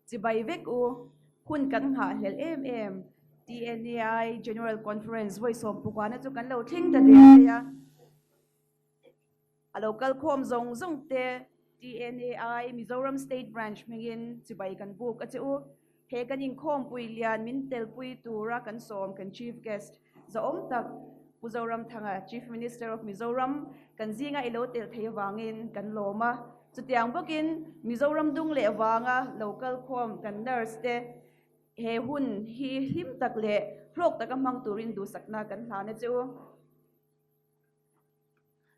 Ci bai vek u hun kan ha hlel em TNAI General Conference voi som pukana chu kan lo thing ta de ya a local khom zong zong te TNAI Mizoram State Branch mingin ci bai kan book a chu he kan in khom pui lian min tel pui tura kan som kan chief guest za om tak Mizoram thanga Chief Minister of Mizoram kan zinga ilo tel thei wangin kan loma chutiang bokin Mizoram dung le wanga local khom kan nurse te he hun hi him tak le hlok tak amang turin du sakna kan hlane chu.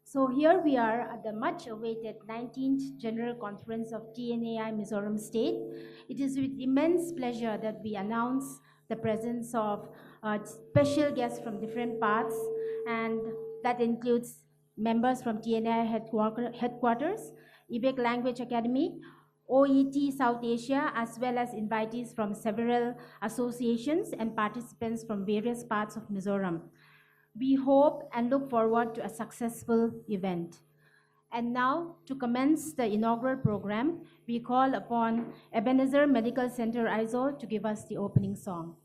So here we are at the much-awaited 19th General Conference of TNAI Mizoram State. It is with immense pleasure that we announce the presence of special guests from different parts, and that includes members from TNAI headquarters, IBEC Language Academy, OET South Asia, as well as invitees from several associations and participants from various parts of Mizoram. We hope and look forward to a successful event. And now, to commence the inaugural program, we call upon Ebenezer Medical Center Aizawl to give us the opening song.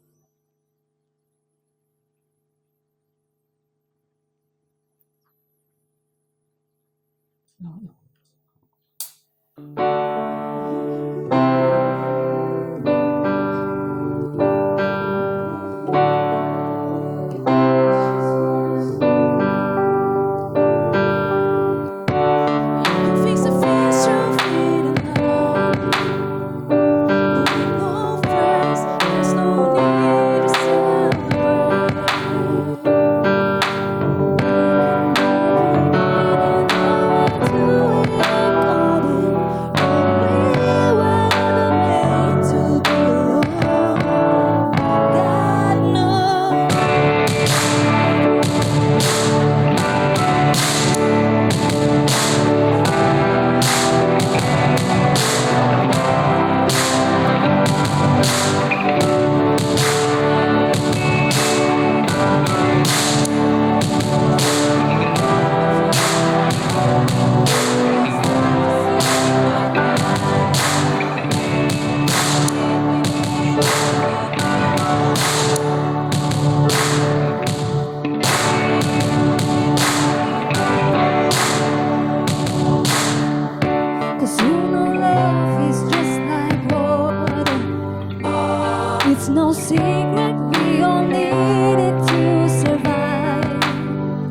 It's no secret we all need it to survive.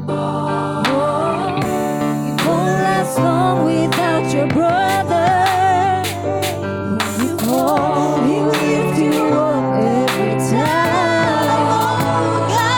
Oh, it won't last long without your brother. When you call, he'll lift you up every time. Oh, God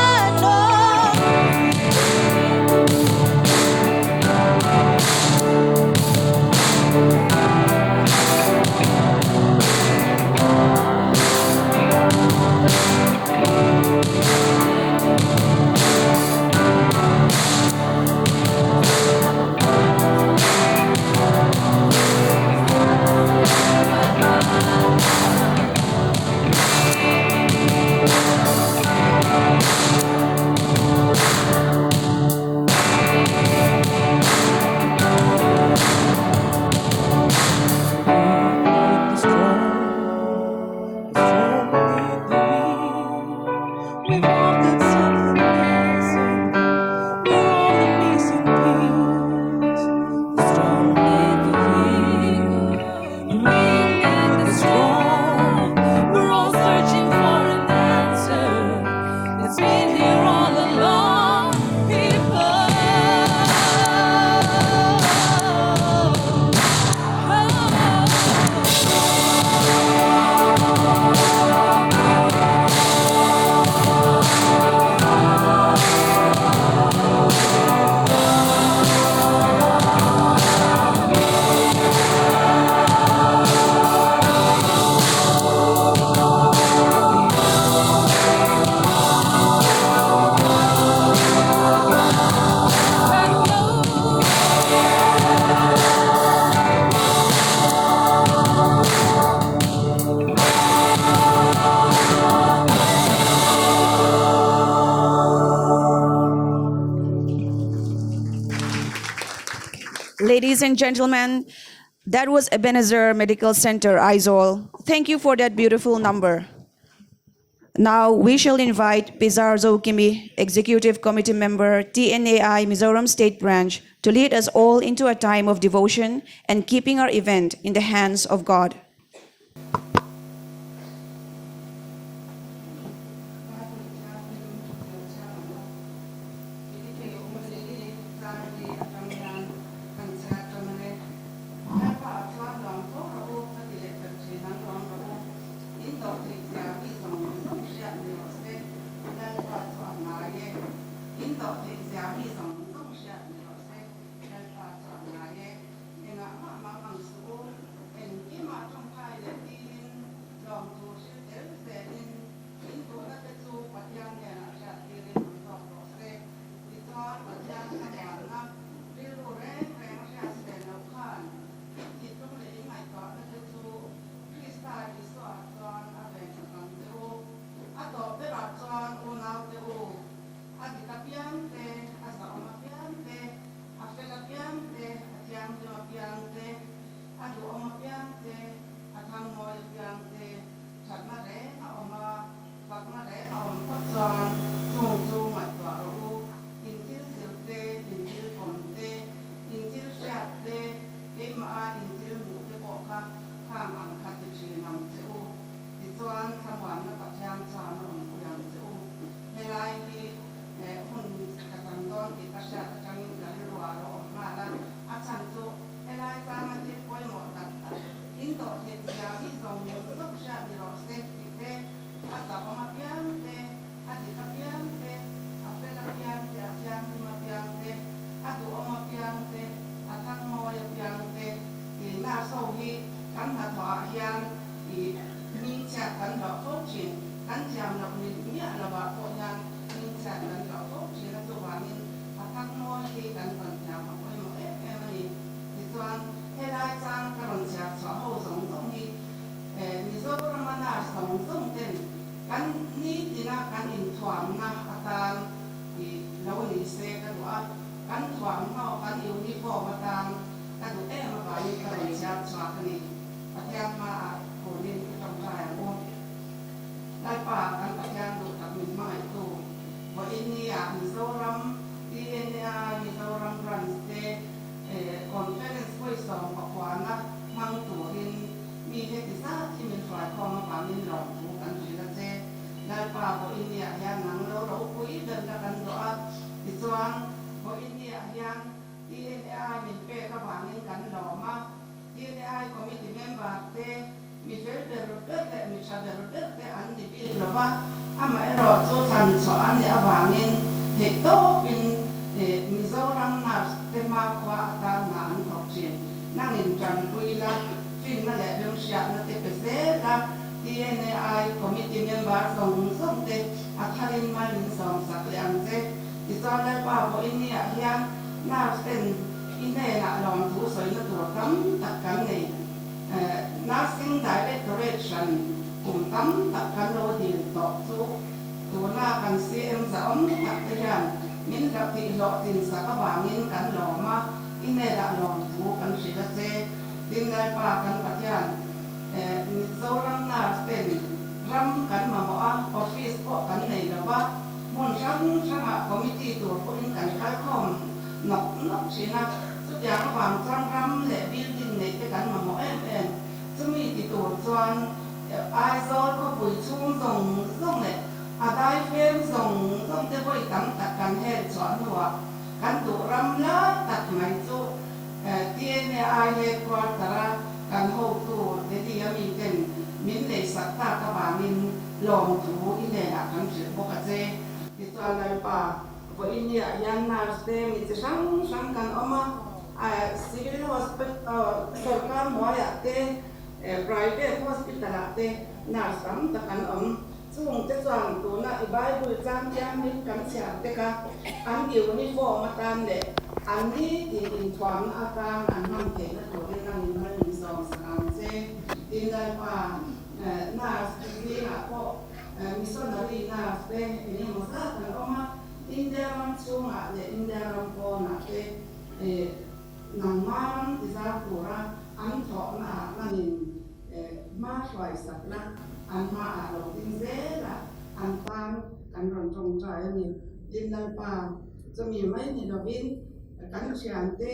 Ladies and gentlemen, That was Ebenezer Medical Center, Aizawl. Thank you for that beautiful number. Now we shall invite Pizar Zokimi, Executive Committee Member, TNAI Mizoram State Branch, to lead us all into a time of devotion and keeping our event in the hands of God. Mizoram, TNAI, Mizoram Branch, Conference Voice of Pakwana, Mang Turin, Mi Hetisa, Timin Fly Kong, Pamin Long, and Chilate, Napa for India, Yan, Nanglo, Kui, the Nakandoa, Izuan, for India, Yan, TNAI, Min Peka, Pamin, Kandoma, TNAI Committee Member, Mi felt the Rupert, Mi Shadder, and the Bill Lava, Amaro, so Tan, so and the Avanin, the top in Mizoram, Tema, Quata, Nan, Hopchin, Nangin, Jan, Willa, Finna, Lumsha, Tepesera, TNAI Committee Member, Something, Atalin Malin, some Saklianze, it's all about India, Yan, now spend in there long to so in the door, come, Takane. Nursing direction tam takkan lo di tok su tuna kan CM zaom takkan min rakti lo tin sakabangin kan lo ma inera lo tu kan silase tinai pa kan patyan Mizoram na sten ram kan mamoa office ko kan nei lawa mon sang sanga committee tu ko in kan kai khom nok sina su yang wang sang ram le building nei te kan mamo emซึ่งมีติดตัวจวนAizawlก็ปุ๋ยชุ่มส่งเลยได้เพิ่มส่งจะไปตั้งตัดกันให้สอนหัวกันตุรำลาตัดไม่จุTNAIเฮดควอเตอร์กันโฮตูเดี๋ยวมีเด่นมินเลยสัตตากบามินลองถูอินเดียกันเสียบกเจติดตัวอะไรป่ะพออินเดียยันนาสเตมีจะช่างกันออกมาcivil hospital สรการหมอยเตprivate hospital เตน่าสำคัญช่วงจะส่งตัวน่ะอีใบบริจาคยามิกันเสียเตกะอันเดียวนี่ฟอมาตามเลยอันนี้ที่อินทวามอาการอันนั่งเห็นตัวนี้นั่งมันมีสองสามเซดินได้ป่าน่าดีนะพอมีส่วนอะไรน่าเป็นนี่มันก็แต่ออกมาอินเดียมันช่วงอะไรอินเดียมันพอนะเตนังมันที่จะพูด an thọ na nangin ma xoài sạch na an ma a lo tin dễ là an tan kan ron trong trái ni tin lai pa cho mi mai ni lo bin kan chian te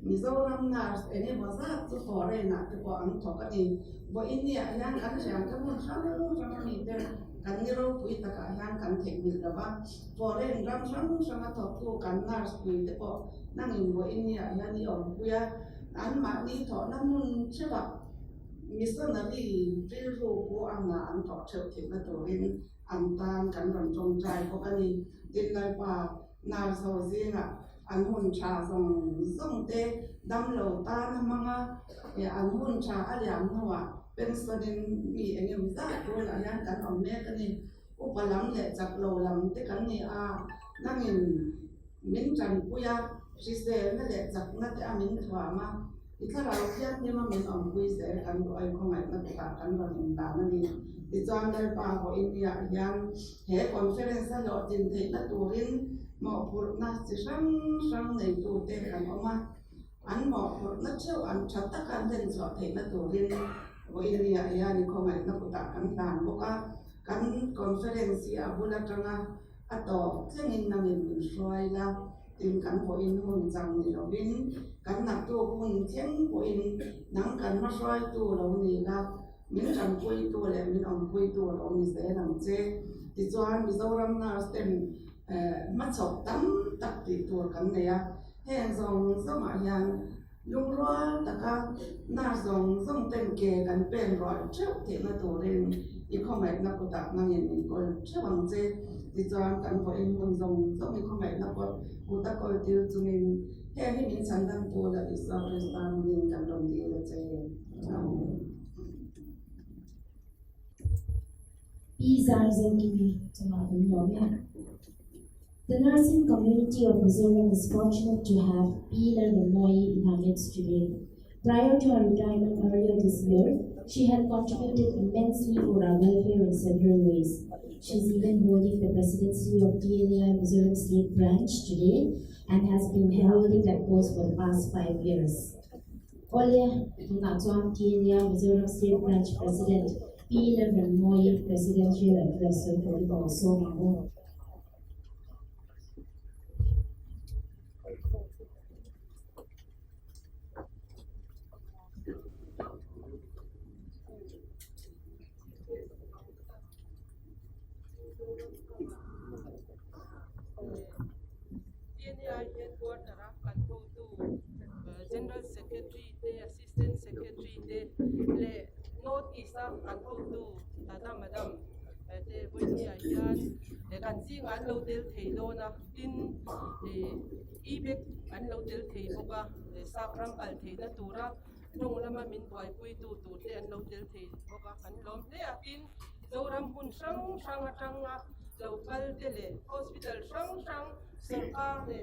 Mizoram na ene baza tu hore na te ko an thọ ka ni bo India yan kan chian ka mun sang ni te kan ni ro pui ta ka yan kan thek ni la ba hore ram sang thọ tu kan na pui te ko nangin bo India yan ni on puya an ma ni thọ na mun cheba missionary drill ko ang na ang thọ cheu thik na to rin an tan kan ron trong trai ko ani tin lai pa na so zinga an hun cha song te dam lo ta na manga an hun cha aliam nowa pensionin mi engem za ko la yan kan om me kan ni upalam le chak lo lam te kan ni a nangin min chan puya sise na le chak na te amin thwa ma itara khiat ni ma min om pui se kan ko ai ko ngai na ta kan ron ta na ni ti chuan dal pa ko India yan he conference lo tin the na turin mo pur na chi sang nei tu te kan oma an mo pur na cheu an chatta kan den so the na turin ko India yan ko ngai na ku ta kan dan bo ka kan conference a bula tanga ato thengin na min soi la tin kan ko in hun chang ni lo bin kan na tu hun theng ko in nang kan ma soi tu lo ni la min cham pui tu le min om pui tu lo ni se nang che ti chuan Mizoram na stem ma chok tam tak ti tu kan ne ya heng zong zoma yan lung ro ta ka na zong ten ke kan pen ro cheu te na tu ren i ko mai na ku ta na yin ni ko chewang che ti chuan kan ko in hun zong i ko mai na ko ku ta ko ti chu min he ni min chan dam tu la i sa re sa min kan dom di la che The nursing community of Mizoram is fortunate to have P. Lernoy in our midst today. Prior to her retirement earlier this year, she had contributed immensely for our welfare in several ways. She is even holding the presidency of TNAI Mizoram State Branch today and has been holding that post for the past 5 years. Olya Natsuam TNAI Mizoram State Branch President P. Lernoy Presidential Address for the Mizoram. TNAI headquarter kan go to General Secretary, Assistant Secretary, le North East kan go to Madam. Te Winnie Ayan, kan sing an lo del theido na tin ibek an lo del theido ka sakram al theida tura rong lama min wai pui tu te an lo del theido ka kan lom te atin zoram hun sang atanga local tele hospital sang sarkar le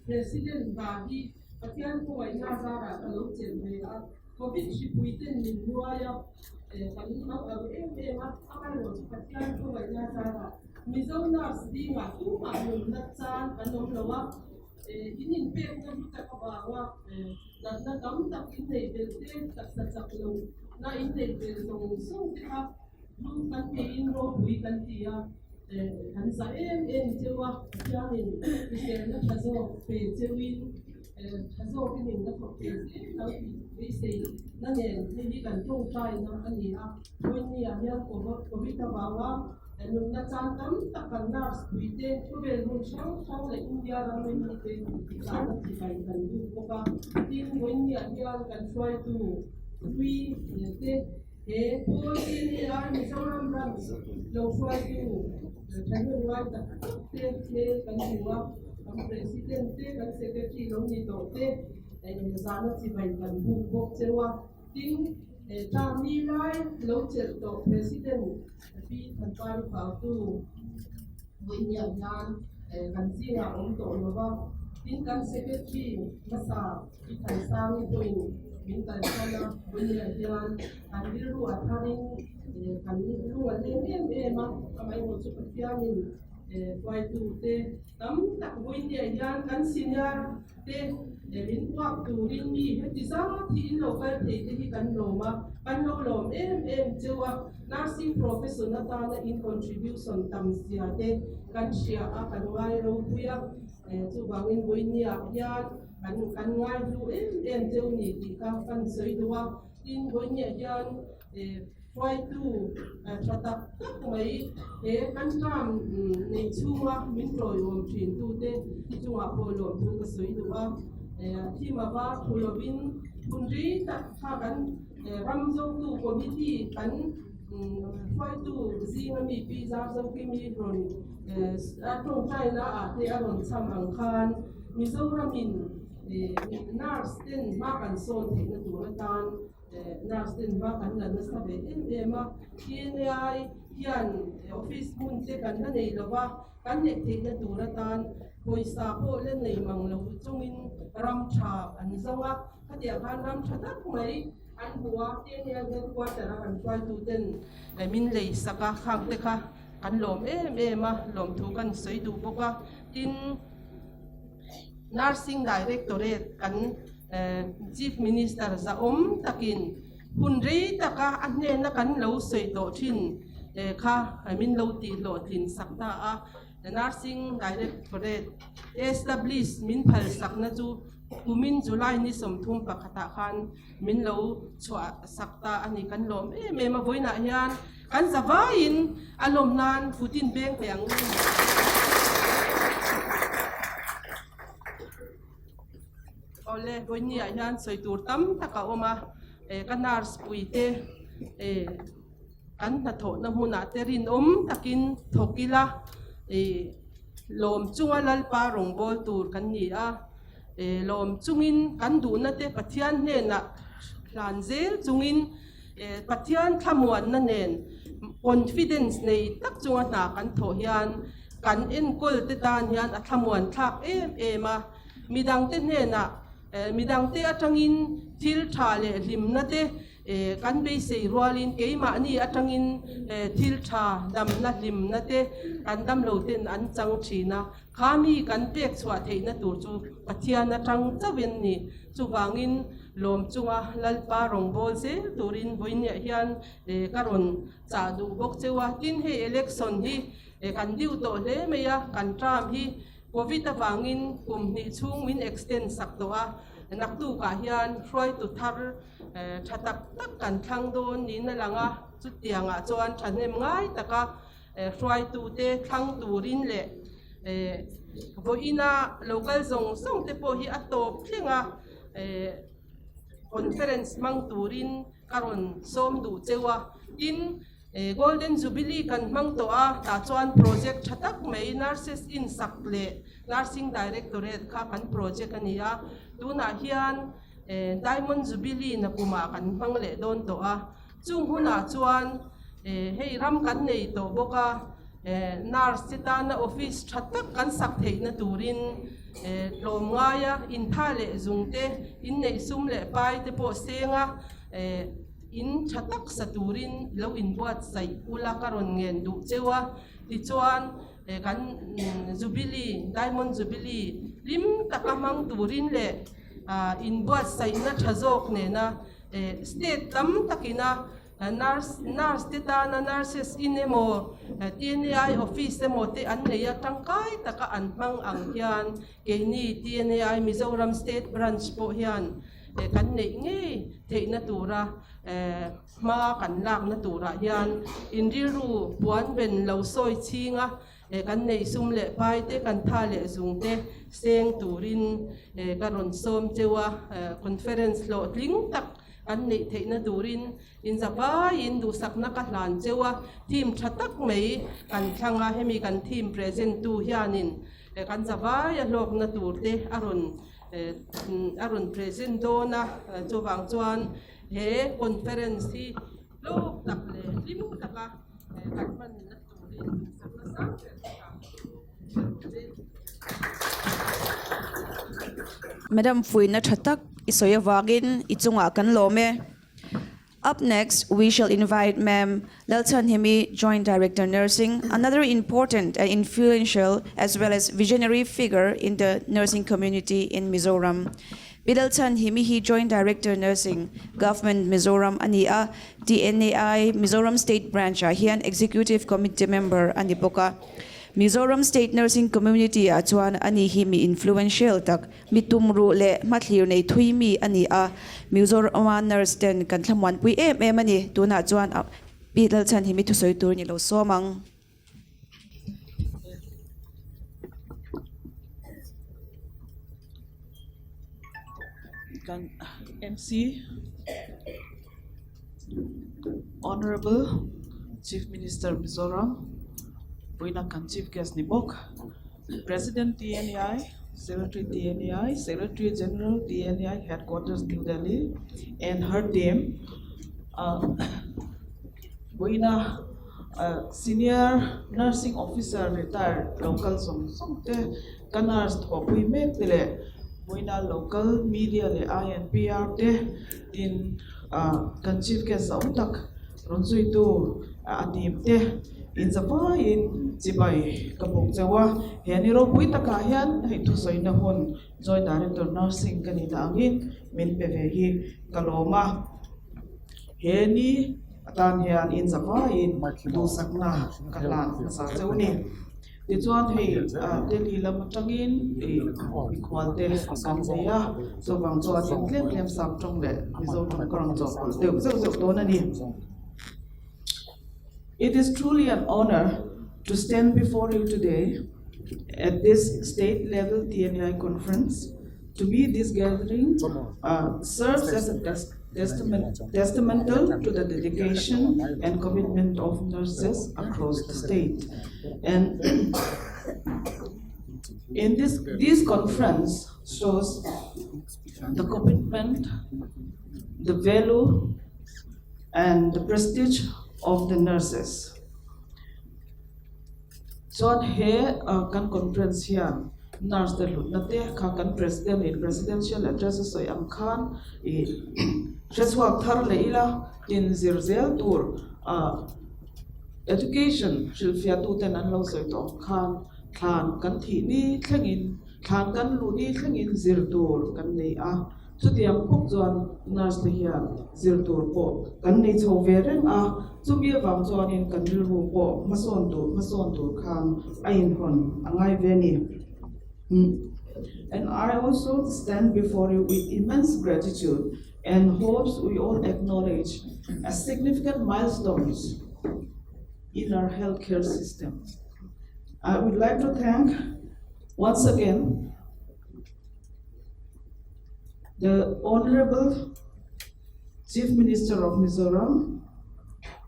President Bagi patian ko ay nasara kalong chenmea COVID shipuiten ni luaya kanina akalo patian ko ay nasara Mizoram di nga kuma yung natsan kanong lawa inin pe ko buta ka bawa na gamtak inay belte taksaklo na inay beltong so ka yung kantiin ro bui kantia kan sa jewa jamin isel na kazo pe jewin kazo kinin na ko pe na isel na ne ni kan tong try na kanina when ni ya ko bita bawa nung na chantam takal nars buite ko bel mun sang le India ram ni te sana ti kai kan du ko ka tin when ni ya kan try to we te po ni ar Mizoram ram lo try to Jangan lupa kan jiwa kan presiden kan sekretari long ni dote sana si baik kan buk cewa ting kami lai lo certo presiden tapi tanpa lupa tu bunyian kan singa untuk lupa tin kan secretary masa itai sang point min kan sana buni ajan an diru atharin kan diru alen ma amai mo chu patiamin wai tu te tam tak buni ajan kan senior te min wak tu rin mi heti za thi local te hi kan no ma kan lo lom chewa nursing profession na ta na in contribution tam sia te kan sia a kan ngai ro puya chu bangin boini a hian kan ngai lu cheu ni ti ka kan soi duwa tin boini hian wai tu thata tak mai kan kam nei chunga min roi om thin tu te chunga polo tu ka soi duwa thi ma ba thulovin punri ta kha kan ramzo tu committee kan wai tu zinga mi pi za zo ki mi ron atong China a te aron sam ang khan Mizoram in nurse ten ma kan son te na tu tan nurse ten ma kan la na sa be ma TNAI hian office mun te kan na nei lawa kan ne te na tu tan poisa po le nei mang lo chungin ram tha an zonga khatia khan ram tha tak mai an huwa TNAI gen quarter kan twai tu ten min lei saka khang te kha kan lom ma lom thu kan soi du boka tin nursing directorate kan chief minister za takin hunrei taka anne na kan lo soi to thin kha min lo ti lo thin sakta a nursing directorate establish min phal sakna chu kumin July ni somthum pakhata khan min lo chwa sakta ani kan lom ma voina hian kan zavain alom nan putin beng peang ole boini hian soitur tam taka oma kanars puite kan na tho na huna terin takin thokila lom chunga lalpa rongbol tur kan ni a lom chungin kan du na te pathian ne na hlanzel chungin pathian thamuan na nen confidence nei tak chunga na kan tho hian kan enkol te tan hian a thamuan thak ma midang te ne na midang te atangin thil tha le lim na te kan be sei rualin keima ni atangin thil tha dam na lim na te kan dam lo ten an chang thina khami kan pek chwa theina tur chu pathian atang chawen ni chuwangin lom chunga lalpa rongbol se turin boinia hian karon cha du bok chewa tin he election hi kan diu to le meya kan tram hi covid awangin kum ni chung min extend sak to a nak tu ka hian try to thar thatak tak kan thang don ni na langa chu tianga chuan thanem ngai taka try to te thang turin le voina local zong song te po hi atop thlenga conference mang turin karon som du chewa in golden jubilee kan mang to a ta chuan project thatak mai nurses in sakle nursing directorate kha kan project ania tuna hian diamond jubilee na kuma kan mang le don to a chung huna chuan hei ram kan nei to boka nurse chitana office thatak kan sak theina turin lom ngaya in thale zungte in nei sum le pai te po senga in thatak saturin lo in buat sai ula karon ngen du chewa ti chuan kan jubilee diamond jubilee lim takamang turin le in buat sai na thazok ne na state tam takina nurse tita na nurses inemo TNAI office emo te an neya tangkai taka an mang ang hian ke ni TNAI Mizoram State Branch po hian kan nei nge theina tura ma kan lak na tura hian in riru puan ben lo soi chinga kan nei sum le pai te kan tha le zung te seng turin karon som chewa conference lo tling tak kan nei theina turin in zava in du sakna ka hlan chewa team thatak mai kan thanga hemi kan team present tu hianin kan zava ya lok na tur te aron present dona chuwang chuan he conference hi lok tak le limu taka kan man na turin sakna sang Madam Fuina Chatak isoya wagin ichunga kan lome. Up next, we shall invite Ma'am Lalchan Himi, Joint Director Nursing, another important and influential as well as visionary figure in the nursing community in Mizoram. Lalchan Himi, he Joint Director Nursing, Government Mizoram Ania, TNAI Mizoram State Branch, he an Executive Committee member Anipoka. Mizoram State Nursing Community chuan ani hi mi influential tak mitumru le mathlir nei thui mi ani a Mizoram nurse ten kan thlamwan pui em ani tuna chuan Bidal chan hi mi thu soi tur ni lo somang MC, Honorable Chief Minister Mizoram, Buina kan Chief Guest Nibok, President TNAI, Secretary TNAI, Secretary General TNAI Headquarters New Delhi, and her team, Buina Senior Nursing Officer retired local somte kanars thopui mek tele Buina local media le INPR te in kan Chief Guest Zauntak Ronsui tu atim te in Zapa in Zibai Kabuk Jawa Heniro Puitaka Hian Hitu Soina Hun Joint Director Nursing Kanita Angin Min Pevehi Kaloma Heni Atan Hian in Zapa in Dusakna Kalan Nasa Jawni Dichuan hei Delhi Lamutangin Kualte Kamzeya So Bang Chuan in Klem Sam Trong Le Mizoram Korang Jok Deu Zeu Donani. It is truly an honor to stand before you today at this state-level TNAI conference. To me, this gathering serves as a testamental to the dedication and commitment of nurses across the state. And in this conference shows the commitment, the value, and the prestige of the nurses. So here kan conference here nurse the nate ka kan president in presidential addresses so am khan reswa thar leila in zirzel tour education shilfia tu ten an lo so to khan kan thi ni thlengin khan kan lu ni thlengin zir tur kan nei a Chutiam Puk Juan Nurse here, Zirtur Po, kan nei cho vereng a chubia wang chuan in kan ril ru po mason tur khan ain hon angai veni. And I also stand before you with immense gratitude and hopes we all acknowledge as significant milestones in our healthcare system. I would like to thank once again the Honorable Chief Minister of Mizoram,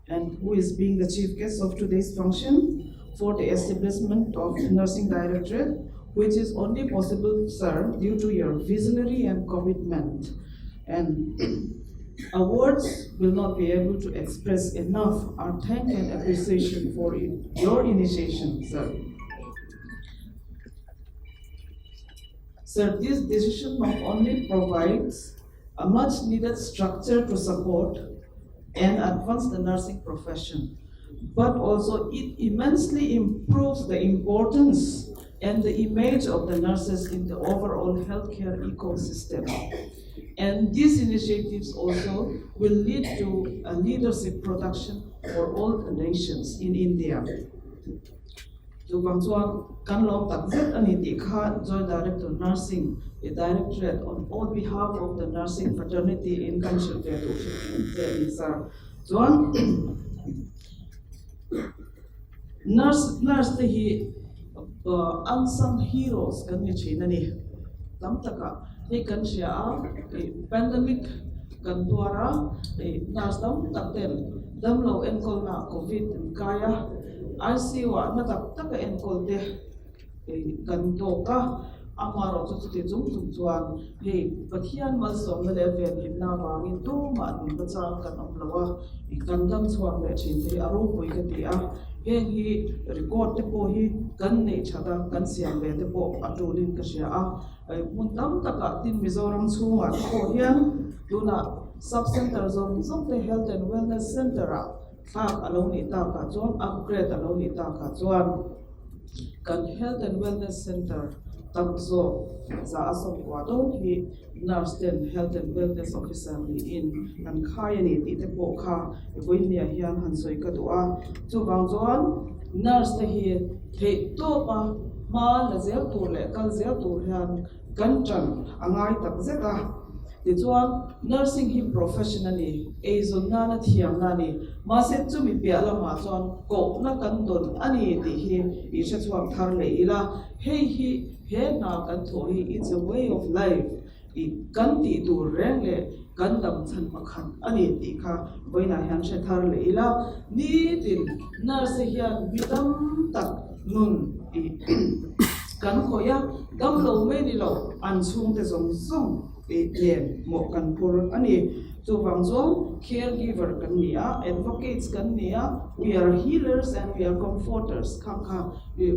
and who is being the chief guest of today's function, for the establishment of the Nursing Directorate, which is only possible, sir, due to your visionary and commitment. And our words will not be able to express enough our thanks and appreciation for your initiation, sir. Sir, this decision not only provides a much needed structure to support and advance the nursing profession, but also it immensely improves the importance and the image of the nurses in the overall healthcare ecosystem. And these initiatives also will lead to a leadership production for all the nations in India. To Bangchuan, Kanlong Takzet Anitikha, Joint Director Nursing, the Directorate on all behalf of the nursing fraternity in Kanshil Sir. Juan nurse he unsung heroes kan ni chinani. Tamtaka he kanshia pandemic kan tuara nurse dam taten damlo enkol na COVID kaya ICU na taka enkol te kan toka amaro chu te chung chuan he pathian mal som le level himna wangin tu man bacha kan omlawa ikandam chuan le chin te aro poi ka ti a heng hi record te po hi kan nei thada kan siam ve te po atulin ka sia a mun tam taka tin Mizoram chunga po hian tuna sub center zone te health and wellness center a thak alo ni ta ka chuan upgrade alo ni ta ka chuan kan health and wellness center tamzo za asom wadon hi nurse ten health and wellness officer ni in kan khai ani ti te po kha voinia hian han soi ka duwa chuwang chuan nurse te hi thei to pa ma la zel tur le kal zel tur hian kan chan angai tak zeka ti chuan nursing hi professionally Aizawl na thiam na ni ma se chumi pia lama chuan ko na kan don ani ti hi I se chuang thar le ila he na kan tho hi it's a way of life I kan ti tur reng le kan dam chan makhan ani ti kha voina hian se thar le ila ni tin nurse hian bitam tak nun I kan khoya dam lo me ni lo an chung te zong zong len mo kan pur ani chuwang chuan caregiver kan nia advocates kan nia we are healers and we are comforters kha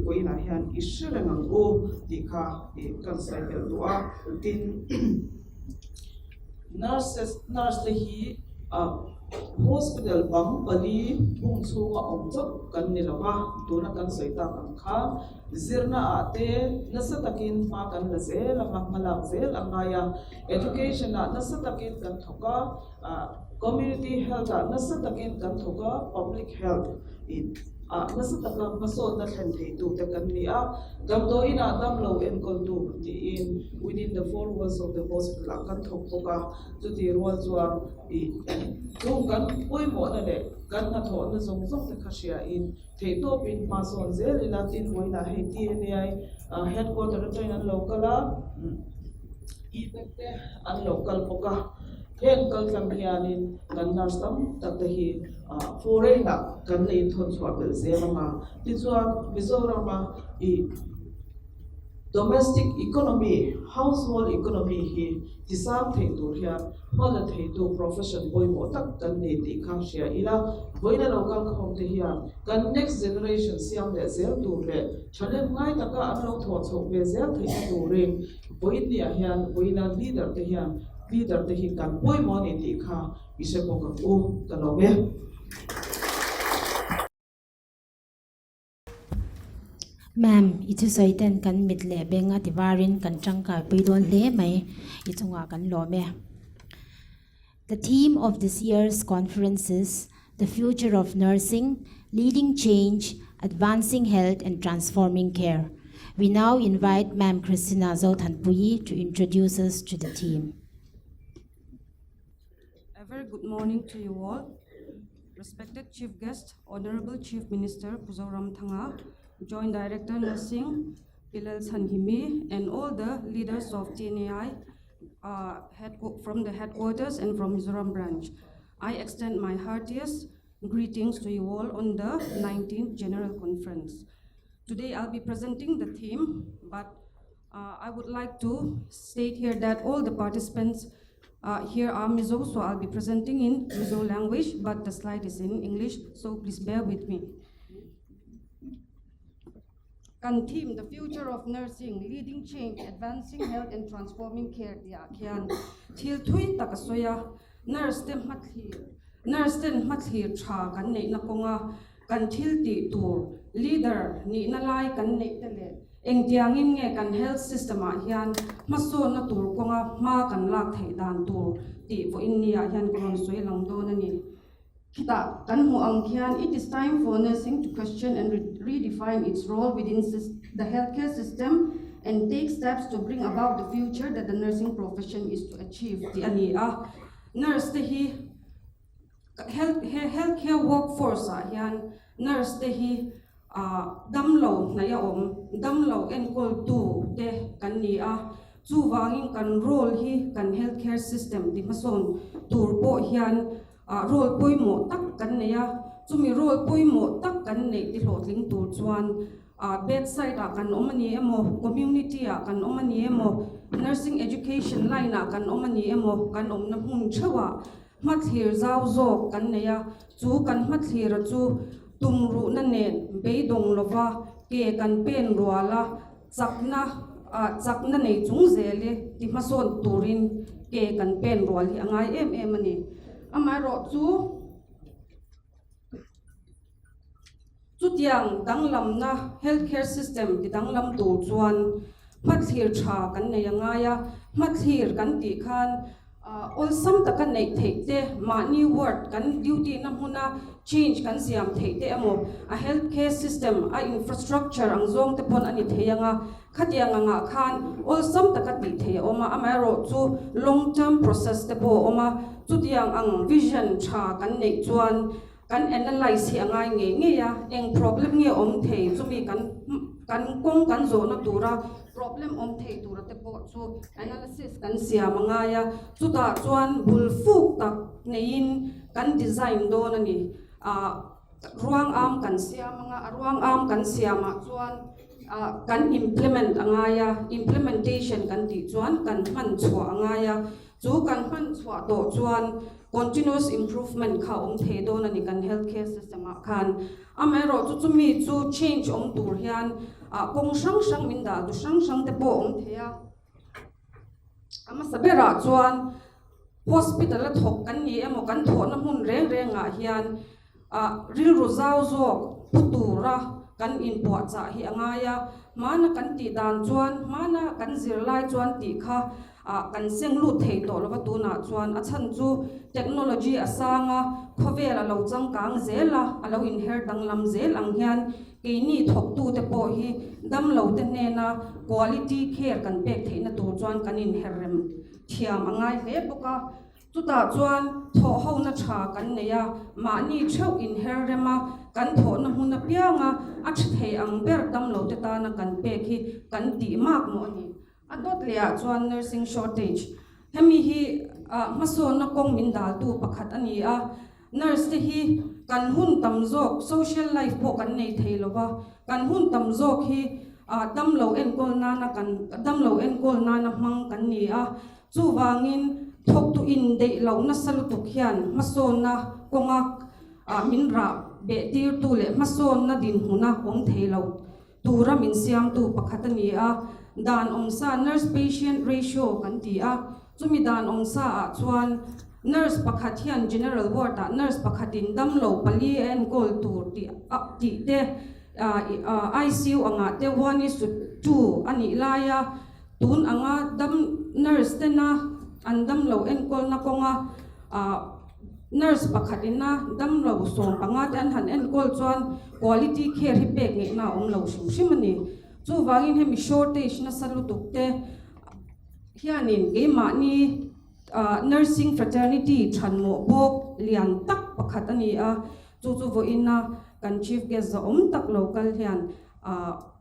voina hian ishirangang o ti kha kan sai tel tua tin nurse te hi hospital bang pali pung chunga om chok kan ni lawa tuna kan soita kan kha zirna ate nasatakin ma kan la zel anga malak zel anga ya education na nasatakin kan thoka community health nasatakin kan thoka public health nasataka masol na thei tu te kan ni a gam do ina dam lo en kol tu ti in within the four walls of the hospital kan thok poka tu ti rol chuang chung kan poi mo na le kan na tho na zong zong te khashia in thei to pin ma son zel ila tin hoina he TNAI headquarter train an local te an local poka hen kal tlam hianin kan nurse tam tak te hi foreign na kan le thon chwa bel zelama ti chuan Mizoram domestic economy household economy hi tisam thei tur hian mala thei tu profession boy mo tak kan ne ti kha sia ila boina local khom te hian kan next generation siam le zel tur le chale ngai taka an lo tho chok be zel thei turin boinia hian boina leader te hi kan boy mo ne ti kha ise ko ka o ta lo me Ma'am, itu soiten kan midle benga tivarin kan changka pidon le mai itunga kan lome. The theme of this year's conference is The Future of Nursing, Leading Change, Advancing Health and Transforming Care. We now invite Ma'am Christina Zothanpuyi to introduce us to the theme. A very good morning to you all. Respected Chief Guest, Honorable Chief Minister Mizoram Thanga, Joint Director Nursing, Pilal Sanhimi, and all the leaders of TNAI from the headquarters and from Mizoram branch. I extend my heartiest greetings to you all on the 19th General Conference. Today I'll be presenting the theme, but I would like to state here that all the participants here are Mizo, so I'll be presenting in Mizo language, but the slide is in English, so please bear with me. Kan theme, the future of nursing, leading change, advancing health and transforming care. Kian thil thui takasoya nurse tem mathir tha kan nei na konga kan thil ti tur leader ni na lai kan nei tele eng tiangin nge kan health system a hian maso na tur konga ma kan lak thei dan tur ti vo india hian kon soi lang do na ni kita kan hu ang khian it is time for nursing to question and redefine its role within the healthcare system and take steps to bring about the future that the nursing profession is to achieve. Ti ani nurse te hi healthcare workforce hian nurse te hi damlo na ya damlo en kol tu te kan ni chu wangin kan role hi kan healthcare system ti mason tur po hian role poimo tak kan ne ya chumi role poimo tak kan ne ti hlotling tur chuan bedside kan omani emo community kan omani emo nursing education line kan omani emo kan omna hun chawa mathir zaw zo kan ne ya chu kan mathir chu tumru na nen beidong lova ke kan pen ruala chakna nei chung zele ti mason turin ke kan pen rual hi angai em ani amai ro chu tiang danglam na healthcare system ti danglam tur chuan mathlir tha kan nei angaya mathlir kan ti khan all sam ta kan nei theite mani word kan duty na huna change kan siam theite amo a healthcare system a infrastructure ang zong te pon ani theyanga khatianga nga khan all sam ta ka ti the oma amaro chu long term process te po oma chu tiang ang vision tha kan nei chuan kan analyze hi angai nge ya eng problem nge om the chumi kan kong kan zo na tura problem om the tura te po chu analysis kan sia manga ya chu ta chuan bul fuk tak nein kan design do na ni ruang am kan sia manga ruang am kan sia ma chuan kan implement angaya implementation kan ti chuan kan man chua angaya chu kan man chua to chuan continuous improvement kha the do na ni kan healthcare system khan amero chu mi chu change tur hian kong sang min da du sang te po thea ama sabera chuan hospital la thok kan ni emo kan tho na mun reng a hian ril rozau zo putura kan in po cha hi angaya mana kan ti dan chuan mana kan zirlai chuan ti kha kan seng lu thei to lo tu na chuan a chan chu technology asanga khovela lo chang kang zela alo in her danglam zel ang hian ke ni thok tu te po hi dam lo te ne na quality care kan pek theina tur chuan kan in herrem thiam angai he boka chuta chuan tho ho na tha kan neya mani theu in herrema kan tho na huna pianga a thei ang ber dam lo te ta na kan pek hi kan ti mak mo ni adot lea chuan nursing shortage hemi hi maso na kong min dal tu pakhat ani a nurse te hi kan hun tam zok social life po kan nei theilowa kan hun tam zok hi dam lo en kol na na kan dam lo en kol na na mang kan ni a chu wangin thok tu in de lo na salu tu khian maso na konga min ra be tir tu le maso na din huna ong theilo tura min siam tu pakhat ani a dan ongsa nurse patient ratio kan ti a chumi dan ongsa a chuan nurse pakhat hian general ward a nurse pakhatin dam lo pali en kol tur ti ti te ICU anga te 1:2 ani laya tun anga dam nurse te na an dam lo en kol na konga nurse pakhatin na dam lo som panga tan han en kol chuan quality care hi pek nge na lo shimani chu wangin hemi shortage na salu tukte hianin ge ma ni nursing fraternity thanmo bok lian tak pakhat ani a chu vo inna kan chief guest za tak local hian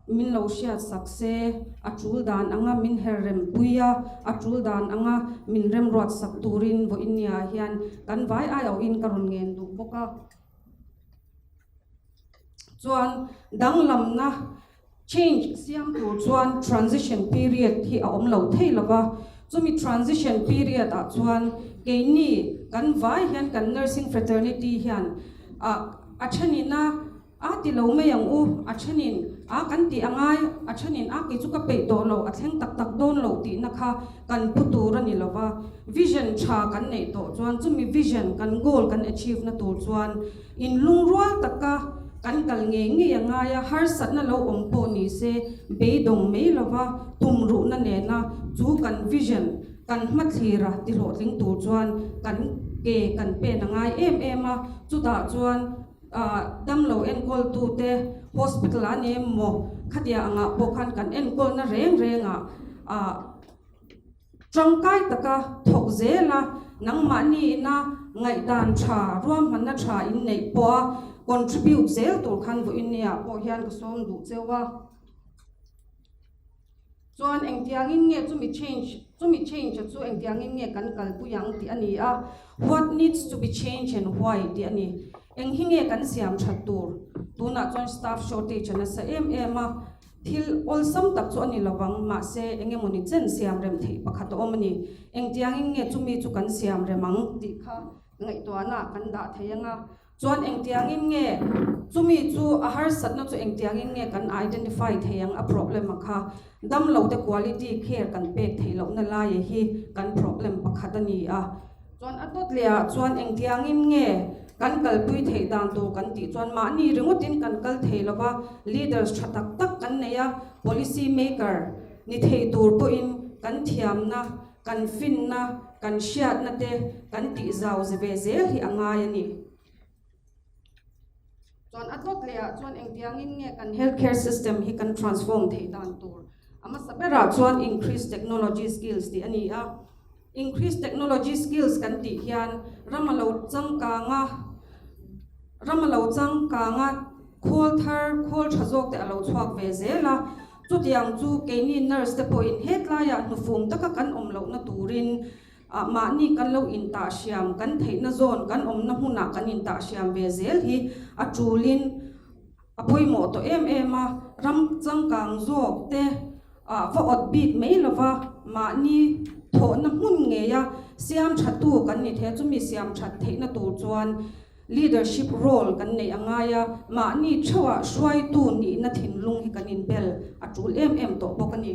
min lo sha sakse atul dan anga min herrem puya atul dan anga min rem rot sak turin vo inia hian kan vai ai au in karun ngen du boka chuan danglam na change siam tur chuan transition period hi a lo theilawa chumi transition period a chuan keini kan vai hian kan nursing fraternity hian a thanina a ti lo me yang u a thanin a kan ti angai a thanin a ki chu ka pe to lo a thleng tak tak don lo ti na kha kan putur ani lova vision tha kan nei to chuan chumi vision kan goal kan achieve na tur chuan in lungrual taka kan kal nge anga ya har sat na lo om po ni se be dong me lova tumru na ne na chu kan vision kan mathira ti lo tling tur chuan kan ke kan pe na ngai em a chu ta chuan dam lo en kol tu te hospital ane mo khatia anga pokhan kan en kol na reng a trangkai taka thok zela nang mani na ngai dan tha ruam han na tha in nei po contribute zel tur khan vo inia po hian ka som du chewa chuan engtiangin nge chumi change chu engtiangin nge kan kal pu yang ti ani a what needs to be changed and why ti ani eng hinge kan siam thattur tuna chuan staff shortage na sa a thil all sam tak chu ani lawang ma se enge moni chen siam rem thei pakhat omani engtiangin nge chumi chu kan siam remang ti kha ngai to na kan da theyanga chuan engtiangin nge chumi chu a har satna chu engtiangin nge kan identify theyang a problem kha dam lo the quality care kan pek theilo na la ye hi kan problem pakhatani a chuan atot lia chuan engtiangin nge kan kalpui thei dan tu kan ti chuan ma ni ringotin kan kal theilowa leaders thatak tak kan neya policy maker ni thei tur po in kan thiam na kan fin na kan shiat na te kan ti zau zeve zel hi anga yani chuan atot lia chuan engtiangin nge kan healthcare system hi kan transform thei dan tur ama sabera chuan increase technology skills ti ani a increase technology skills kan ti hian ramalo changkanga khol thazok te alo chhuak ve zela chutiang chu keini nurse te point hetlaya nufum taka kan omlo na turin ma ni kan lo in ta siam kan theina zone kan omna huna kan in ta siam ve zel hi atulin apoimo to ma ram changkang zok te fa ot bit meilova ma ni tho na mun nge ya siam thatu kan ni the chumi siam that theina tur chuan leadership role kan nei anga ya ma ni thawa shwai tu ni na thinlung hi kanin bel atul to bokani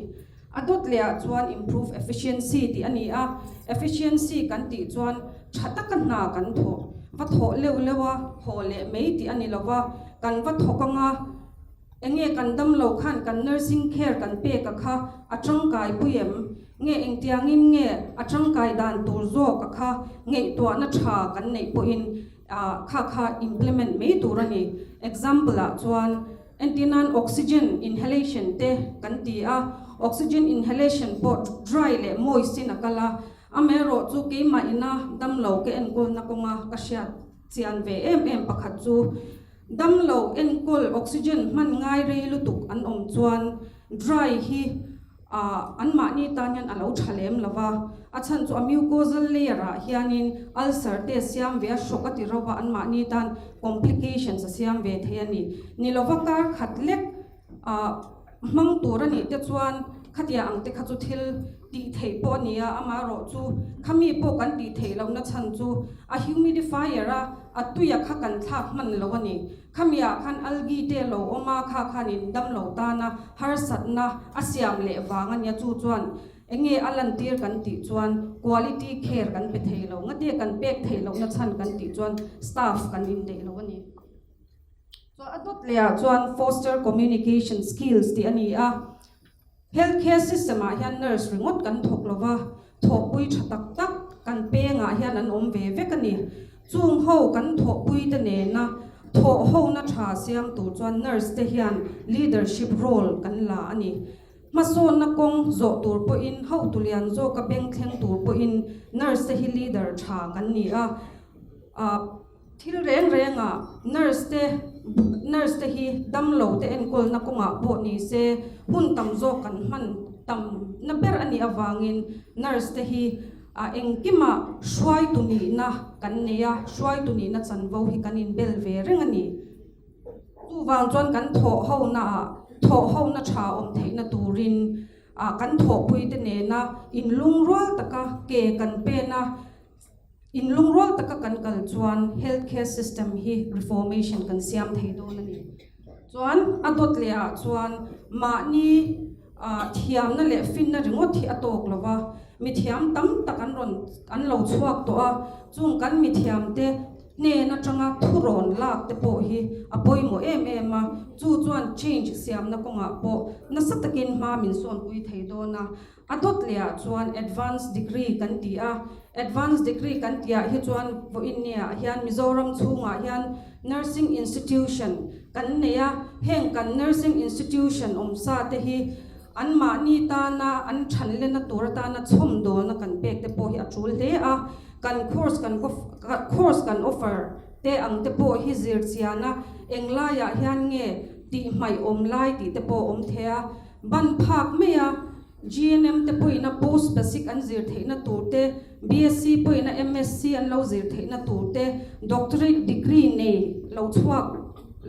adot lia chuan improve efficiency ti ani a efficiency kan ti chuan thata kan na kan tho va tho lewa hole mei ti ani lawa kan va thokanga enge kan dam lo khan kan nursing care kan pe ka kha atangkai puyem nge engtiangin nge atangkai dan tur zo ka kha nge to na tha kan nei po in kha implement me turani example a chuan antinan oxygen inhalation te kan ti a oxygen inhalation pot dry le moist na kala amero chu ke ma ina dam lo ke en ko na konga ka sha chian ve pakhat chu dam lo en kol oxygen man ngai re lutuk an om chuan dry hi an ma ni tanyan alo thalem lawa achan chu mucosal layer a hianin ulcer te siam ve shock ati rowa an ma ni tan complications siam ve thayani nilowa kar khatlek mang turani te chuan khatia angte khachu thil ti thei po nia amaro chu khami po kan ti thei lo na chan chu a humidifier a atuya kha kan thak man lo ani khamia khan algi te lo oma khanin dam lo ta na har sat na asiam le wanga nya chu chuan enge alan tir kan ti chuan quality care kan pe thei lo ngate kan pek thei lo na chan kan ti chuan staff kan in de lo ani so adot lea chuan foster communication skills ti ani a healthcare system a hian nurse ringot kan thoklova thopui thatak tak kan pe nga hian an om ve vekani chung ho kan thopui te ne na tho ho na tha siam tu chuan nurse te hian leadership role kan la ani mason na kong zo tur po in ho tulian zo ka beng thleng tur po in nurse te hi leader tha kan ni a thil renga nurse te hi dam lo te en kol na konga bo ni se hun tam zo kan man tam na ber ani awangin nurse te hi engkima shwai tu ni na kan neya shwai tu ni na chanvo hi kanin bel ve rengani tu wang chuan kan tho ho na tha om theina turin kan tho pui te ne na in lung rol taka ke kan pe na in lung rol taka kan kal chuan healthcare system hi reformation kan siam thei do na ni chuan adot lea chuan ma ni thiam na le fin na ringot thi atok lova mi thiam tam tak an lo chuak to a chung kan mi thiam te ne na tanga thuron lak te po hi apoimo ma chu chuan change siam na konga po na satakin ma min son pui thei do na adot lea chuan advanced degree kan ti a advanced degree kan tia hi chuan vo innia hian Mizoram chunga hian nursing institution kan neya heng kan nursing institution omsa te hi an ma ni ta na an thanle na tur ta na chom do na kan pek te po hi atul le a kan course kan offer te ang te po hi zir chiana engla ya hian nge ti mai om lai ti te po om thea ban phak me ya GNM te po ina post basic an zir theina turte BSc po ina MSc an lo zir theina turte doctorate degree ne lo chuak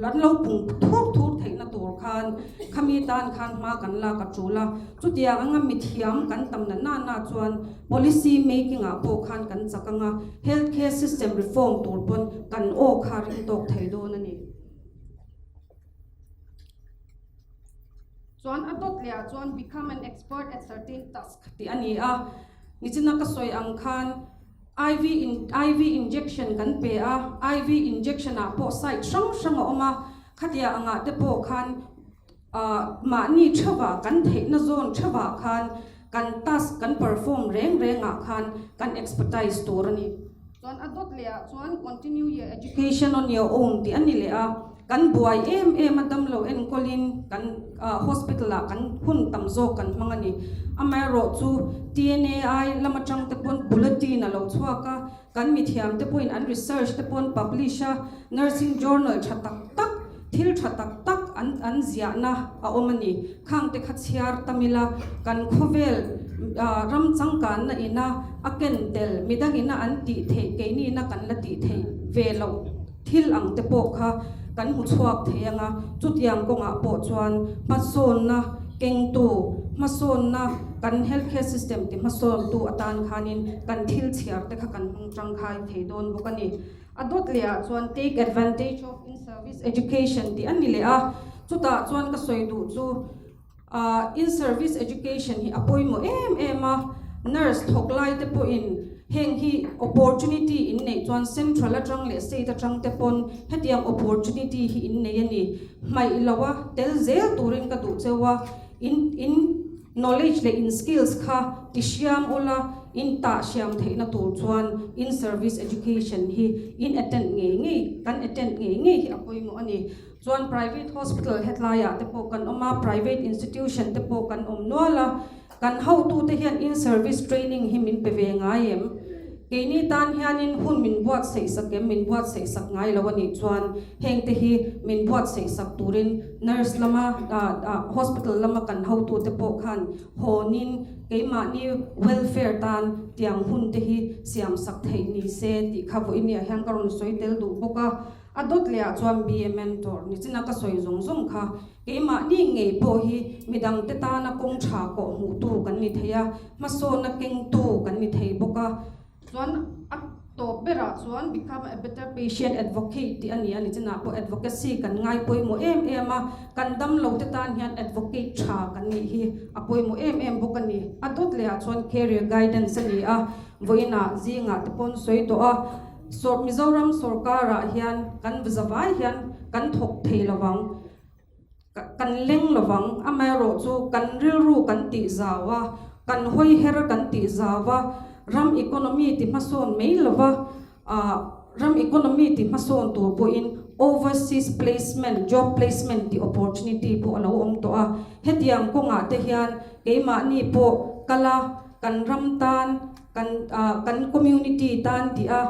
lan lo pung thuk thei na tur khan khami tan khan ma kan la ka chula chu dia anga mi thiam kan tam na chuan policy making a po khan kan chakanga healthcare system reform tur pon kan o kharin tok thei do na ni chuan adot lia chuan become an expert at certain task ti ani a nichina ka soi ang khan IV injection kan pe a IV injection a po site sang oma khatia anga te po khan ma ni thawa kan thei na zone thawa khan kan task kan perform reng a khan kan expertise tur ani chuan adot lia chuan continue your education on your own ti ani le a kan buai em adam lo en kolin kan hospital la kan hun tam zo kan mangani amai ro chu TNAI lamachang te pon bulletin alo chuaka kan mi thiam te point an research te pon publisha nursing journal thatak tak thil thatak tak an zia na a omani khang te khachiar tamila kan khovel ram changkan na ina aken tel midang ina an ti the ke ni na kan la ti the velo thil ang te po kha kan hu chuak theanga chutiang konga po chuan pason na keng tu mason na kan healthcare system ti mason tu atan khanin kan thil chiar te kha kan hung tang khai thei don bokani adot lia chuan take advantage of in service education ti ani le a chuta chuan ka soi du chu in service education hi apoi mo a nurse thoklai te po in heng hi opportunity in nei chuan central atang le state atang te pon hetiang opportunity hi in nei ani mai ilawa tel zel turin ka du chewa in knowledge le in skills kha tishiam ola in ta siam theina tur chuan in service education hi in attend nge kan attend nge hi apoi mo ani chuan private hospital hetlaya te po kan oma private institution te po kan noala kan how to te hian in service training hi min pe ve ngaim keini tan hianin hun min buat sei sakem min buat sei sak ngai lawani chuan heng te hi min buat sei sak turin nurse lama hospital lama kan how to te po khan honin keima ni welfare tan tiang hun te hi siam sak thei ni se ti khavu inia hian karon soitel du boka adot lia chuan be mentor ni china ka soi zong kha keima ni ngei po hi midang te ta na kong tha ko hu tu kan ni theya maso na keng tu kan ni thei boka chuan to bera chuan become a better patient advocate ti ani china po advocacy kan ngai poi mo a kan dam lo te tan hian advocate tha kan ni hi apoi mo bokani adot le chuan career guidance ani a voina zinga te pon soi to a Mizoram Sarkara hian kan vzawai hian kan thok thei lawang kan leng lawang amai ro chu kan rilru kan ti zawa kan hoi her kan ti zawa ram economy ti mason meilawa ram economy ti mason tu po in overseas placement job placement ti opportunity po alo to a hetiang ko nga te hian keima ni po kala kan ram tan kan community tan ti a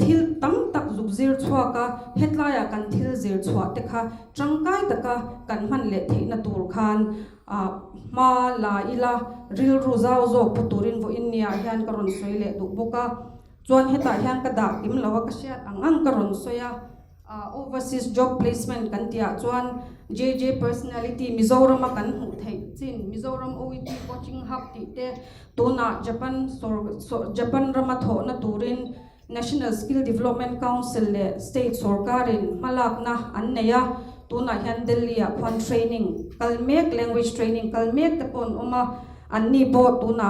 thil tam tak zubzir chhuaka hetlaya kan thil zir chhuak te kha tangkai taka kan man le theina tur khan ma la ila ril ru zau zo puturin vo innia hian karon soile du boka chuan heta hian ka da im lawa ka siat ang karon soya overseas job placement kan tia chuan JJ personality Mizoram kan hu thei chin Mizoram OET coaching hub ti te tuna Japan rama tho na turin National Skill Development Council le State Sarkarin malak na anneya tuna hian Delhi kwan training kalmek language training kalmek te pon oma anni bo tuna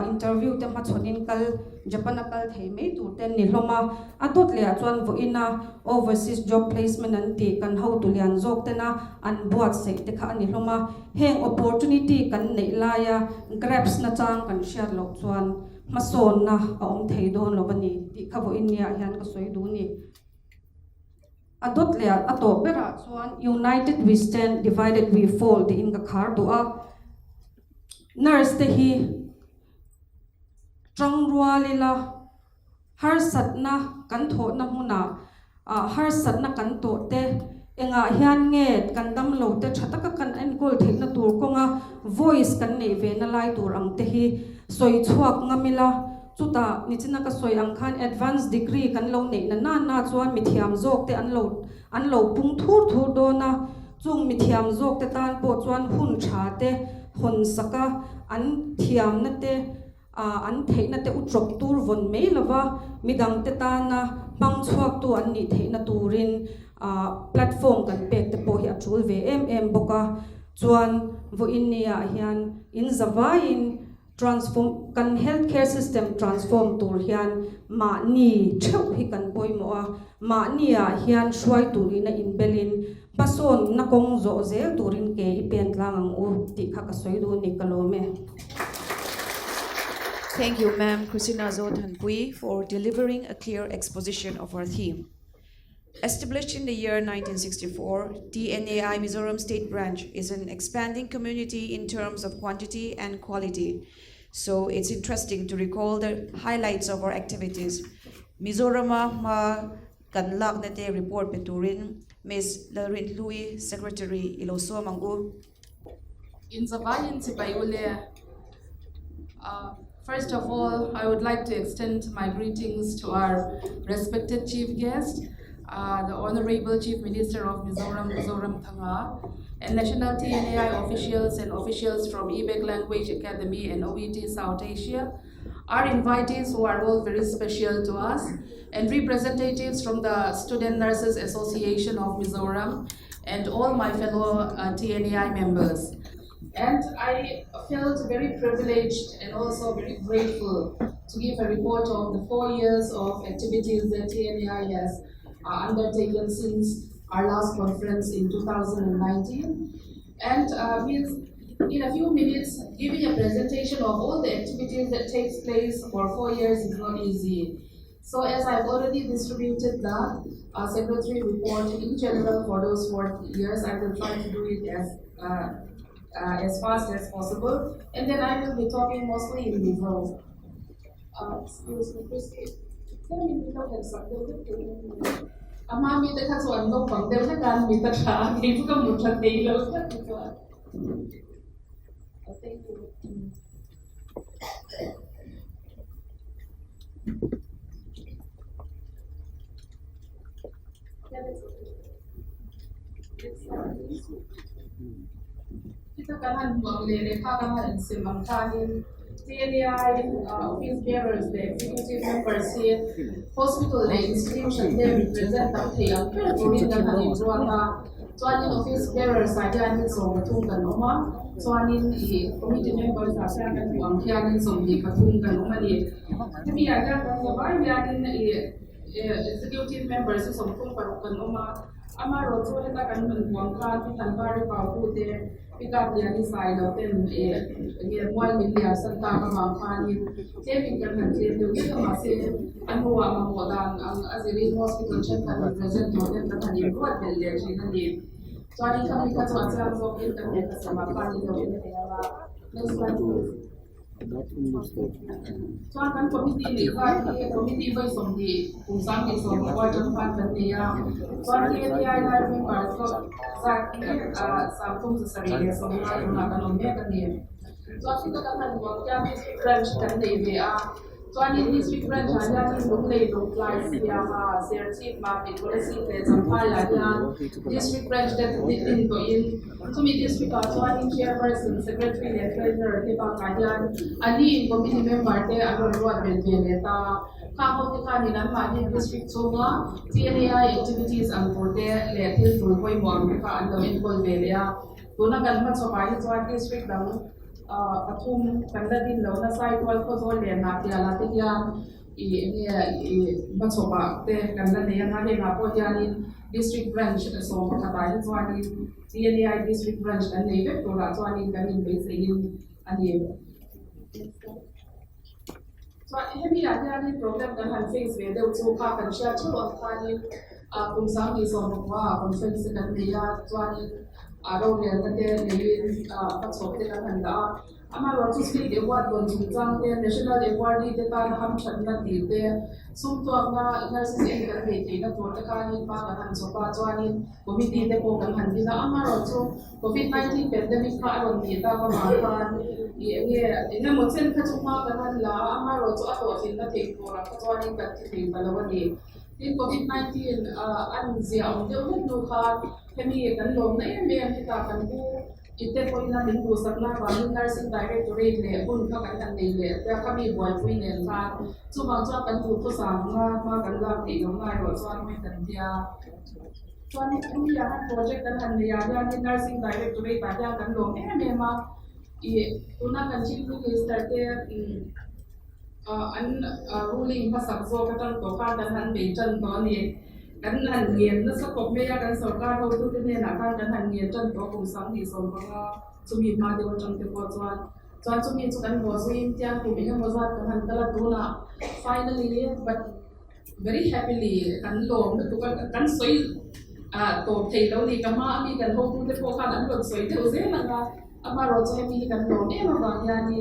interview te ma chonin kal Japan kal thei me tu ten ni hloma atot le chuan vo ina overseas job placement an ti kan how tu lian jok te na an buat se te kha ani hloma heng opportunity kan nei laya grabs na chang kan share lo chuan mason na om thei don lovani ti khavo india hian ka soi du ni adot le ato bera chuan united we stand divided we fall ti in ka khar du a nurse te hi trangrualila har satna kan tho na huna har satna kan to te enga hian nge kan dam lo te thataka kan enkol theina tur konga voice kan nei ve na lai tur ang te hi soi chuak ngamila chuta ni china ka soi ang khan advanced degree kan lo nei na chuan mithiam zok te an lo pung thur do na chung mithiam zok te tan po chuan hun tha te hon saka an thiam na te an theina te utrok tur von mai lova midang te ta na pang chuak tu an ni theina turin platform kan pek te po hi atul ve em boka chuan vo in nia hian in zawain transform kan healthcare system transform tur hian ma ni theu hi kan poimo a ma nia hian shwai turina in belin pason na kong zo zel turin ke ipen tlang ang u ti kha ka soidu ni kalome. Thank you, Ma'am Christina Zothanpui, for delivering a clear exposition of our theme. Established in the year 1964, TNAI Mizoram State Branch is an expanding community in terms of quantity and quality. So it's interesting to recall the highlights of our activities. Mizorama ma kanlak na te report peturin, Ms. Larin Louis, Secretary Iloso Mangu. In Zavayin Sipayule, first of all, I would like to extend my greetings to our respected chief guest, the Honorable Chief Minister of Mizoram, Mizoram Thanga, and national TNAI officials and officials from Ibek Language Academy and OET South Asia, our invitees who are all very special to us, and representatives from the Student Nurses Association of Mizoram, and all my fellow TNAI members. And I felt very privileged and also very grateful to give a report of the 4 years of activities that TNAI has undertaken since our last conference in 2019. And in a few minutes, giving a presentation of all the activities that takes place for 4 years is not easy. So as I've already distributed the Secretary report in general for those 4 years, I will try to do it as fast as possible. And then I will be talking mostly in Mizo. Excuse me, Christy. Amami the Katsuan no from them the gun with the car, they took a mucha day. Thank you. Kita kan mengelak kan semangkanin TNAI office bearers, the executive members here, hospital institution they represent the yang during the Juana, Juanin office bearers saja ni so patungkan oma, Juanin committee members akan tuangkianin so di patungkan oma ni. Tapi ada kan sebagian executive members so patungkan oma. Ama rojo heta kan menguangkan tanpa repaude pika dia di side of them mual media serta kemampuan jadi kan jadi kita masih anu amamodan ang aziri hospital check kan present model kan dia buat dia jadi jadi kami kata macam so kita sama pan itu ya next slide Soal kan komiti ini, komiti itu somdi, usang itu somdi, wajan pan dan dia, soal dia ada members, so saat ini sampai sesari ya, somdi itu nak nomor kan dia. Soal kita kan buatnya district branch kan dia, soal ini district branch ada ni bukan localize ya, sertif market policy dan sampai ada district branch dan itu Committee Speaker, Joining Chairperson, Secretary and Treasurer, Tiba Kajan, Ani Committee Member, Te Agarwat Belveleta, Kaho Tikaninan, Madi District Soga, TNAI activities and Porte, Letil Tulpoi Mwamika, and the Minpol Velia, Tuna Galmat Sopai, Joint District, Patum, Kandadin, Lona Sai, Tualko, Natia Latia, Batsopa, Te Kandadia, Napo District Branch, so Katai, Joining TNAI District Branch and Navy, to Ratwani Gamin base in a neighbor. So, heavy Adani program that had faced where they would so park and share two of Tani, Kumsang is on the war, conference and the yard, Twani, Aronia, the day, Patsoka and Amaro to speak award on Jang the national award the Tan Ham Chatna the Sum to Abna nurses in the meeting of Portakani Park and Sopa Joanin, committee the Pokan Handina Amaro to COVID-19 pandemic card on the Dava Marpan, in a Motel Katuma and La Amaro to Atos in the take for a Joanin Katin Balawani. In COVID-19, Anzia, the window card, Hemi and Long, and Hitakan. Ite po ina din po sa klaba nursing directorate le un ka kan nei le ya kami boy pui ne ka chu ma cha kan tu to sa ma kan la ti no ngai ro chuan mai kan dia chuan ni ya han project kan han ya ni nursing directorate ba ya kan lo me ma I una kan chief minister te an ruling pa sa so ka tan to ka kan han be chan to ni kan han nghiền nó sẽ có mấy cái sở ca đầu tư thế nào kan han nghiền chân to cùng sáng thì xong có chúng mình mà đều trong cái quá choan chúng mình kan bo swim tiang cùng mình mo zat kan han kala tu na finally but very happily kan lo tu kan soi to thei lo ni kama mi kan ho tu te po kan an lo soi te uze na ga ama ro che mi kan lo ne ma ba ya ni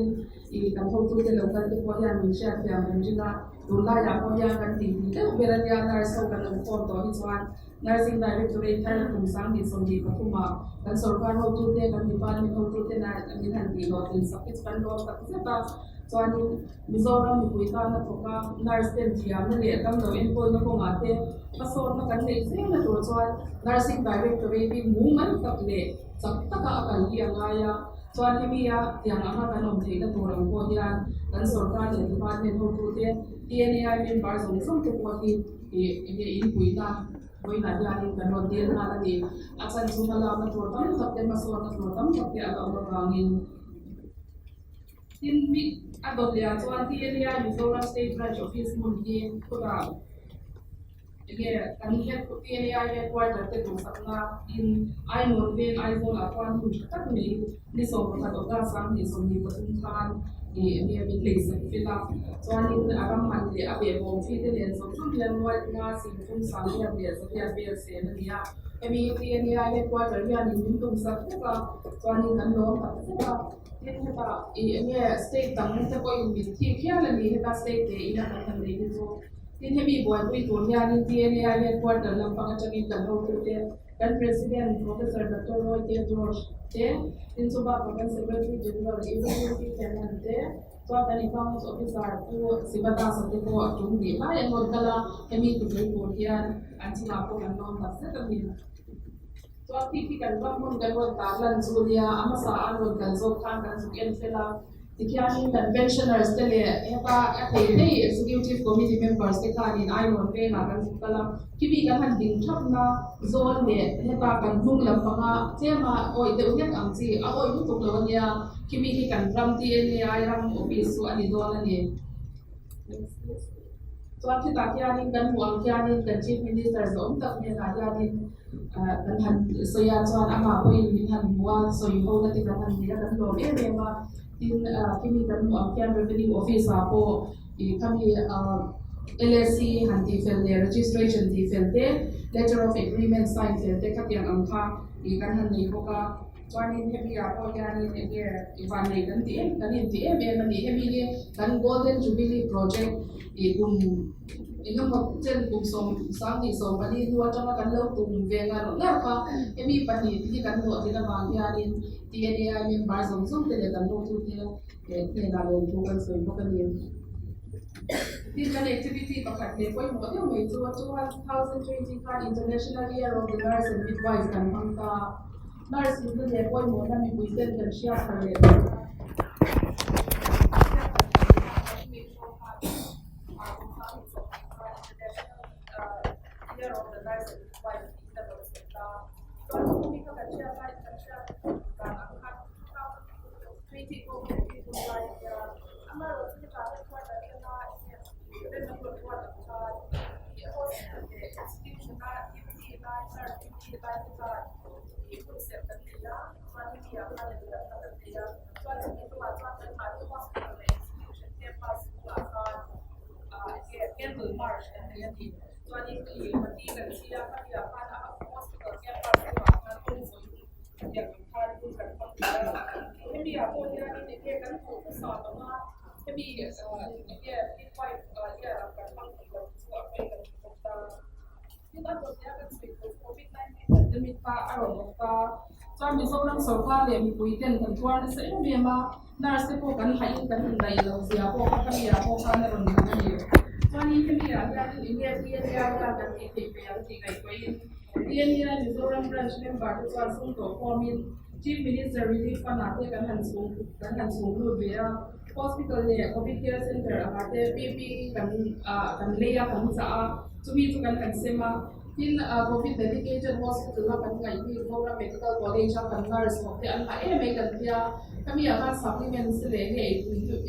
I kan ho tu te lo kan te po ya mi sha ya mi jina Dula ya ko ya kan ti ni le beran ya nurse kan lo ko to hi chuan nursing directorate thar kum sang ni som di pathuma kan sarkar ho tu te kan department ho tu te na ni han ti lo tin sak kan lo tak se ta chuan in Mizoram ni puita na thoka nurse ten ti am le kam lo in ko na ko ma te pasor na kan nei se na to chuan nursing directorate bi mu man tak le sak taka kan hi anga ya chuan hi ya tiang ama kan om thei na turam ko hian kan sarkar ni department ho tu te TNAI members on some supporting in Puita, Puina Diani, the Nordian Haladi, Asan Sumala, Matrotam, Saptemason, Matrotam, Sapia, in me, Adolia, so TNAI, Mizoram State Branch Office, Mundi, Kura. Again, can you get TNAI headquarters to Sapna in Aizawl, Aquan, which cut me, this over Katoka, this on the Patunkan. Ni mi place fila so ani aram man le abe bom fi de len so thum len wa nga sim thum sang ya be so ya be se na ya emi ti ni ya le quarter ya ni min tum sa ka so ani kan lo pa sa tin ta ni state tang te ko in min thi khia la ni ta state te ina kan le ni so tin hemi boy pui to ya ni ti ni ya le quarter lam pa cha ni kan ho te kan president professor Dr. Roy T. George te in so ba kan secretary general university chairman te so kan accounts officer ko sibata sa te ko atung di ba yang mod kala kami to ko yan an sila ko kan non ta sa kami so ti kan ba mon kan wa ta lan suria ama sa an kan so kan su ken fela Tikiani conventioners tele eta nei executive committee members te kan in I won pe na kan kala kibi kan han ding thap na zone ne heta kan hung lam panga chema oi te unek ang chi a oi tu lo nia kibi ki kan ram ti ne ai ram office su ani do na ni so ati ta kiani kan huang kiani kan chief minister zom tak ne na kiani kan han soya chuan ama oi min han buwa soi ho na ti kan han ni kan lo e ma in kami kan revenue office po kami LSC hanti felde registration di felde letter of agreement sign felde katiang angka kan han nei ko ka chuanin hemi po yani ne ivan nei kan ti mani hemi ne kan golden jubilee project kum mo chen kum som sang ni som ani nuwa chama kan lo tum venga no na pa hemi pani ti kan no ti na bang yani TNAI members on some te kan lo tu te na lo tu kan so ko kan ni this an activity pakat le koi mo mo itu 2025 International Year of the Nurse and Midwives kan pangta nurse ni le koi mo na mi buiten kan share kare Year of the Nurse and Midwives kita berserta kalau kita kan share kan angkat treaty ko like amaro kita kuat dan then number 1 institution na unity na unity na concept nila swali dia pale bila nila swali itu swali matu hospital institution campus class Kendall Marsh and the swali mati kan sila kaya pada hospital campus class na kung so yang kan ให้มีอ่ะคนเนี่ยนี่เนี่ยกันถูกสอนมาให้มีเนี่ยที่ไปเนี่ยกันบางทีเราสอนไปกันตรงตาที่ตอนนี้กันสิโควิด-19จะมีตาอารมณ์ตาจอมีโซนสกาเลยมีปุยเต็นกันทั่วนั่นเสียมีมานาร์สพวกกันหายกันในเราเสียพวกกันยาพวกกันในโรงงานนี่ตอนนี้ที่มีอะไรที่เนี่ยกันที่ไปที่ไงไปTNAI Mizoram branch member to transform to formin Chief Minister Relief Fund ate kan han sung lu bea hospital le COVID care center ate PP kan leya kan sa chumi tu kan sema tin COVID dedicated hospital la kan ngai ni Mizoram Medical College kan nurse mo te an ha me kan tia kami akan supplements le ne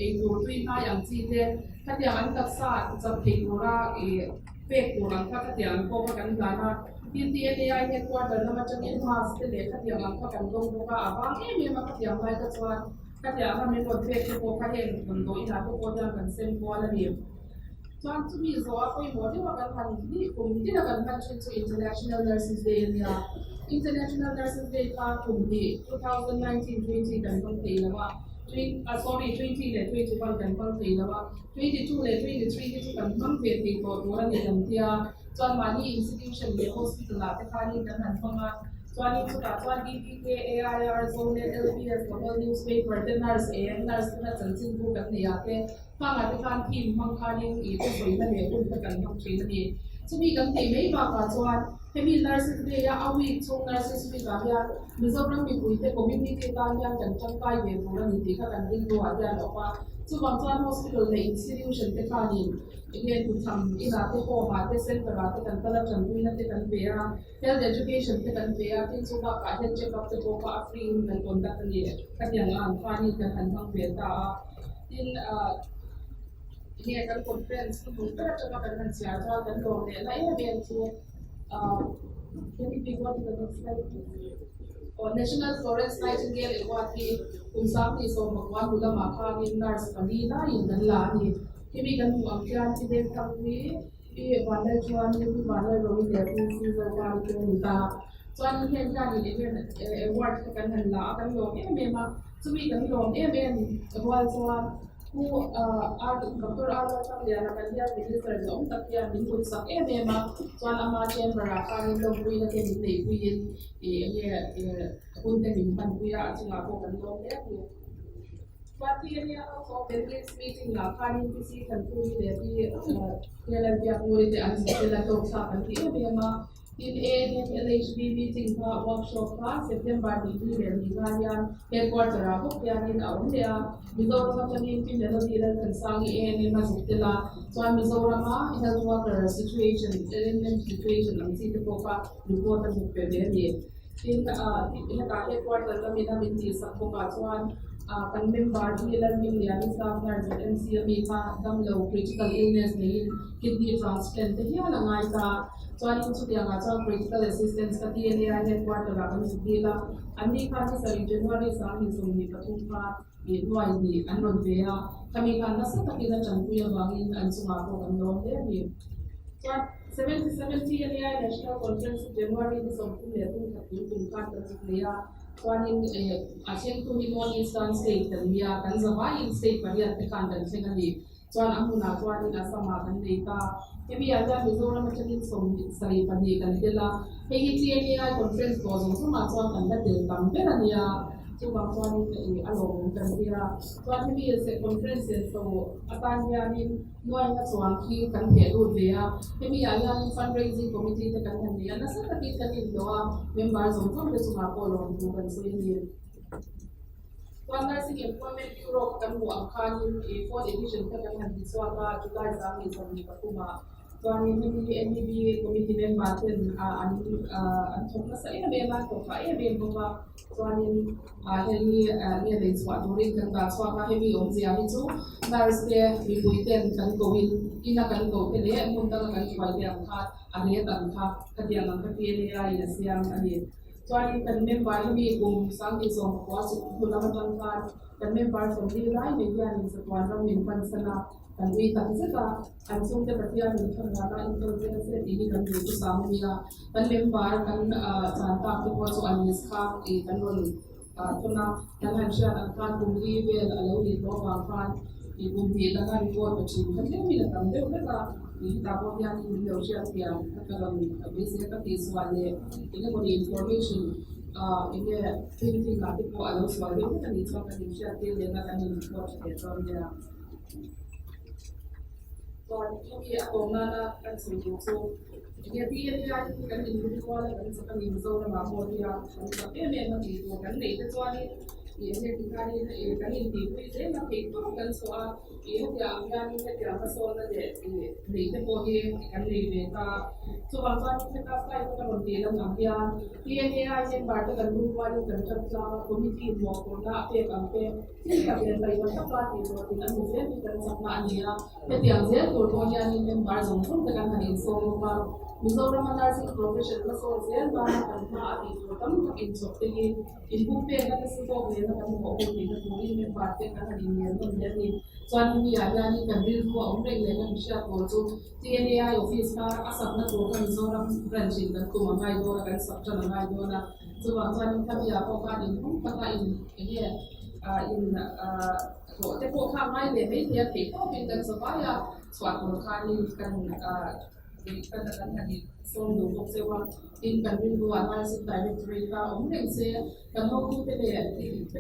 e tu na yang chi te katia an tak sa chap thei ora e pek kurang ka katia an ko kan gana TNAI headquarter na macangin mas tele katia ang kakandong buka abang may makatia may katsuan katia kami konfek ko kahen mundo ina ko po diyan kan sempo ala niyo so ang tumizo ako yung mo di wakan hindi kung hindi na kan mention to International Nurses Day niya International Nurses Day pa kung di 2019-20 kan kung tayo na 20 le 21 kan kung tayo na 22 le 23 kan kung tayo ko wala nilang tiya Tuan Mani Institution le hospital la te khani kan han panga tuan ni chuta tuan DPK Aizawl LPS local newspaper the nurse na chanchin bu kan ne ate panga te kan team mang khani e to soi na le un ta kan mang train ni chumi kan te mei ba ka chuan hemi nurses le ya awi chung nurses mi ga ya Mizoram mi puite community ta ya kan changkai ve pura ni te ka kan ring do ya lo pa chu bang chuan hospital le institution te khani again to some ina te ko ma te center ate kan kala chanui na te kan bea health education te kan bea tin chu ba ka health check up te ko ka free kan conduct ni ka yang an fani kan han bang be ta tin ni kan conference ko ta cha ka kan sia cha kan lo ne la ya be chu can you pick up the next slide or National Florence Nightingale Award ki kung sa ni so magwan mula makangin nurse kanina in dan la ni Kami kan buat kian tidak kami, bandar cuan ini bandar romi dari sini kan kita. Cuan ini kan ini kan award kan hendak kan loh. Memang cumi kan loh. Memang awal cuan ku doktor awal kan dia nak dia minister jom tapi dia minta sak. Memang cuan amat yang berapa ni loh kui nak dia minta kui pun dia minta kui aja ngaku kan loh dia. TNAI also this meeting la kani kisi kantu de ti yala dia puri de an se la to sa kan ti ma in NLHB meeting ka workshop ka September ni ni ya headquarter ko ya ni aun dia Mizoram ka ni tin de ti la kan sangi ma sutila so Mizoram health worker situation ang si ko pa report ang pe ni in ka headquarter la mi na binti sa ko ka chuan kan member di learning ya staff nurse MCME ka dam low critical illness ni kidney transplant te hiya la ngai ta chuan in chu dia nga chuan critical assistance ka TNAI headquarter la kan sudila ani ka ni sa January sa ni sum ni pathum ka ni noi ni an ron ve ha kami kan na sa takina chan kuya bangin an sunga ko kan lo de ni chuan 77 TNAI National Conference January ni som kum le tum ka tum ka ta chikleya Kuanin ASEAN to Himon Eastern State dan dia kan Zawain State varian tekan dan sekali Kuan amuna kuanin asama kan data Kami ada Mizoram macam ni sari pandi kan dela Hegi TNAI conference ko semua kuan kan dela tamperan ya Cuma kuanin along kan dia Kuan kami se conference so akan dia ni nuai na suang ki kan heru dia Kami ada fundraising committee tekan kan dia nasa tapi kan doa member semua semua kolom bukan sendiri One nursing employment bureau kan buat kanin fourth edition kan di Suaka July sampai sampai Patuma. Tuan ini NDB committee member ten antuk nasa member tu member tuan ini dari Suaka During kan Suaka heavy om siapa itu nurse dia dibuatkan kan COVID ina kan COVID dia muntah kan cuma dia angkat ada angkat ketiang angkat dia ini siang ada Tuan kan member ini sang di som kuasa ulama kan member som di lain media ni setuan ram member sana kan we tak seka kan som te patia ni kan wala intelligence ini kan itu sama dia kan member kan santa tu kuasa anis ka kan tuna nan shan an kan kumri ve alo ni to wa kan ni kumri da kan ko to chin kan ne mi da tam de ka ni ta ko ya ni lo sha ya ka ram be se ka ti swale ile ko information ile thinking ka ko alo swale ka ni to ka ni sha te le na kan ni ko te to ya so ni ako na kan so jadi dia kan individual kan seperti Mizoram apa dia tapi memang itu kan itu soal ini kita ini kan individu itu nak itu kan soal ini dia kan dia apa soal dia itu boleh kan mereka soal kita itu kan dia namanya TNAI yang baru kan baru kan kerja komiti mau pernah apa kita kita itu apa itu kita mesti kita sama dia tapi yang saya kalau ni member zongkong dengan hari semua Mizoram nursing profession na so zen ba na kan ma ati so tam in so te in bu pe na ta so ko na kan ko ko ni ko ni me ba te na ni ni no ni so an ni ya ni kan bil ko on re le na sha ko so TNAI office ka asap na ko kan Mizoram branch in ko ma mai do kan sab cha na mai do na so wa so ni ka ya ko ka ni ku pa ka in ko te ko ka mai le me te te ko bin kan so ba ya so ko ka ni kan dikatakan tadi sondo kok sewa in kan bin go analysis directorate ka umreng se kan ho ku te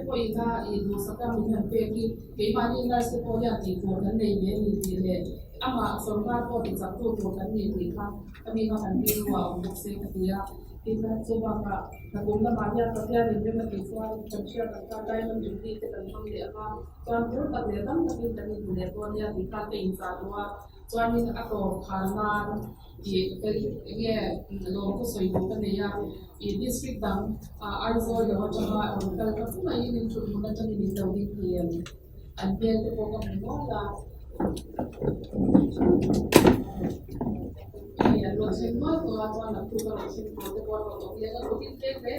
ko ina I do saka min han pe ki ke mani na se ko ya ti ko nan nei me ni ti le ama sorkar ko ti sa to kan ni ti ka kami ka kan bin go umreng se ka ya ina so ba ka ko na ma ya ka ya ni me ti so kan share ka dai man ni ti kan hom le ka kan ro ta le dam ta ni le ko ya ti ka te in sa do Suami atau kanan di lo ko so ibu kan ya I district bang Aizawl lo jaha on kal ka puna ini tu muna tan ni tawdi ni an pe te ko ka mo la ya lo sin mo ko ato na tu ka lo sin ko te ko to ya ka ko tin te le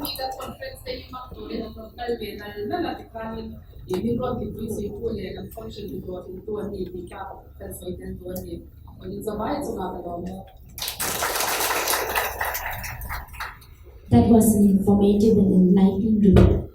ni ka conference te ma to le no kal be na la te kanin ini brought the principle and function to go into a need the cap consultant to a need. When it's a buy, it's not a normal. That was an informative and enlightening report.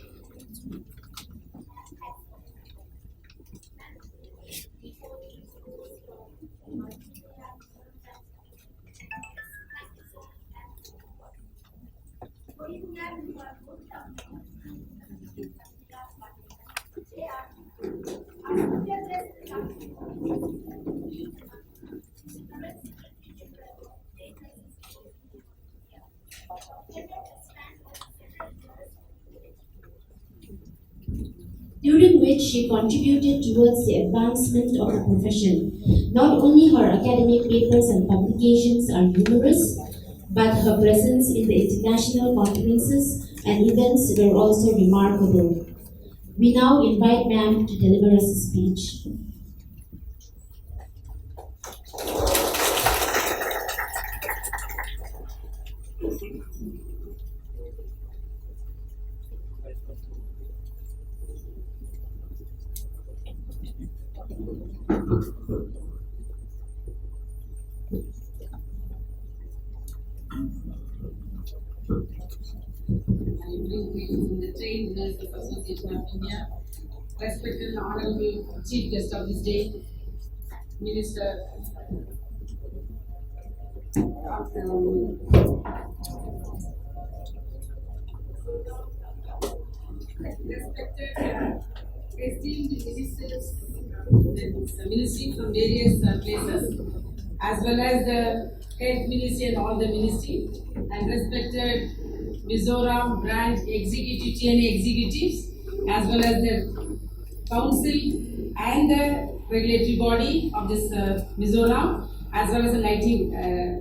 During which she contributed towards the advancement of the profession. Not only her academic papers and publications are numerous, but her presence in the international conferences and events were also remarkable. We now invite Ma'am to deliver us a speech. The Trade Nurses Association of India, respected and honorable Chief Guest of this day, Minister. Respected, esteemed ministers, the ministry from various places, as well as the head ministry and all the ministry, and respected Mizoram branch executive, TNAI executives, as well as the council and the regulatory body of this Mizoram, as well as the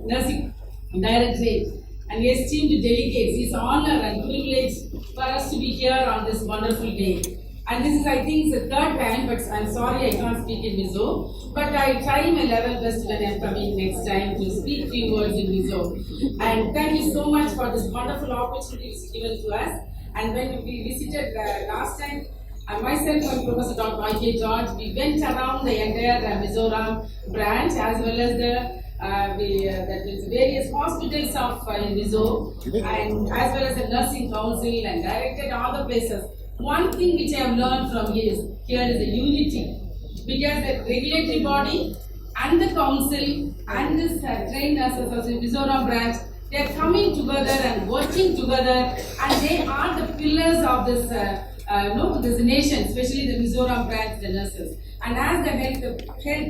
nursing directorate, and esteemed delegates. It's an honor and privilege for us to be here on this wonderful day. And this is, I think, the third time, but I'm sorry I can't speak in Mizo. But I try my level best when I'm coming next time to speak few words in Mizo. And thank you so much for this wonderful opportunity given to us. And when we visited last time, And myself and Professor Dr. I.K. George, we went around the entire Mizoram branch as well as the various hospitals of Mizo, and as well as the nursing council, and directed all the places. One thing which I have learned from here is the unity, because the regulatory body and the council and this trained nurses of the Mizoram branch, they are coming together and working together, and they are the pillars of this this nation, especially the Mizoram branch, the nurses. And as the health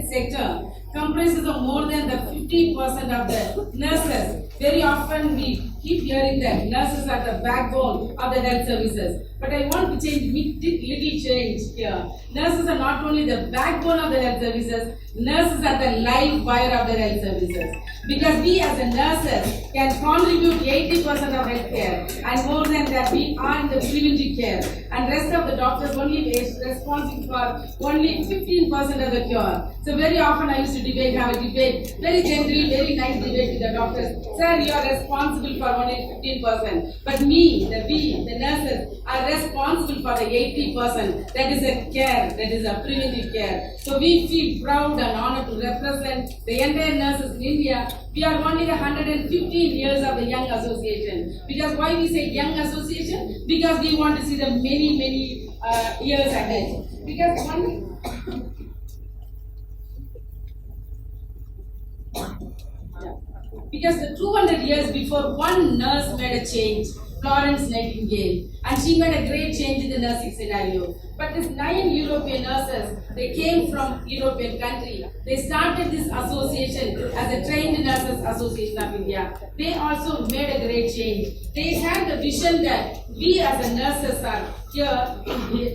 sector comprises of more than the 50% of the nurses, very often we keep hearing that nurses are the backbone of the health services. But I want to change, little change here. Nurses are not only the backbone of the health services, nurses are the life wire of the health services. Because we as a nurses can contribute 80% of health care, and more than that we are in the preventive care, and rest of the doctors only responsible for only 15% of the cure. So very often I used to have a debate, very gentle, very nice debate with the doctors. Sir, you are responsible for only 15%, but we, the nurses, are responsible for the 80%. That is a care, that is a preventive care. So we feel proud and honored to represent the entire nurses in India. We are only the 115 years of the Young Association. Because why we say Young Association? Because we want to see the many years ahead. Because the 200 years before, one nurse made a change, Florence Nightingale, and she made a great change in the nursing scenario. But these 9 European nurses, they came from European country. They started this association as a Trained Nurses Association of India. They also made a great change. They had the vision that we as the nurses are here,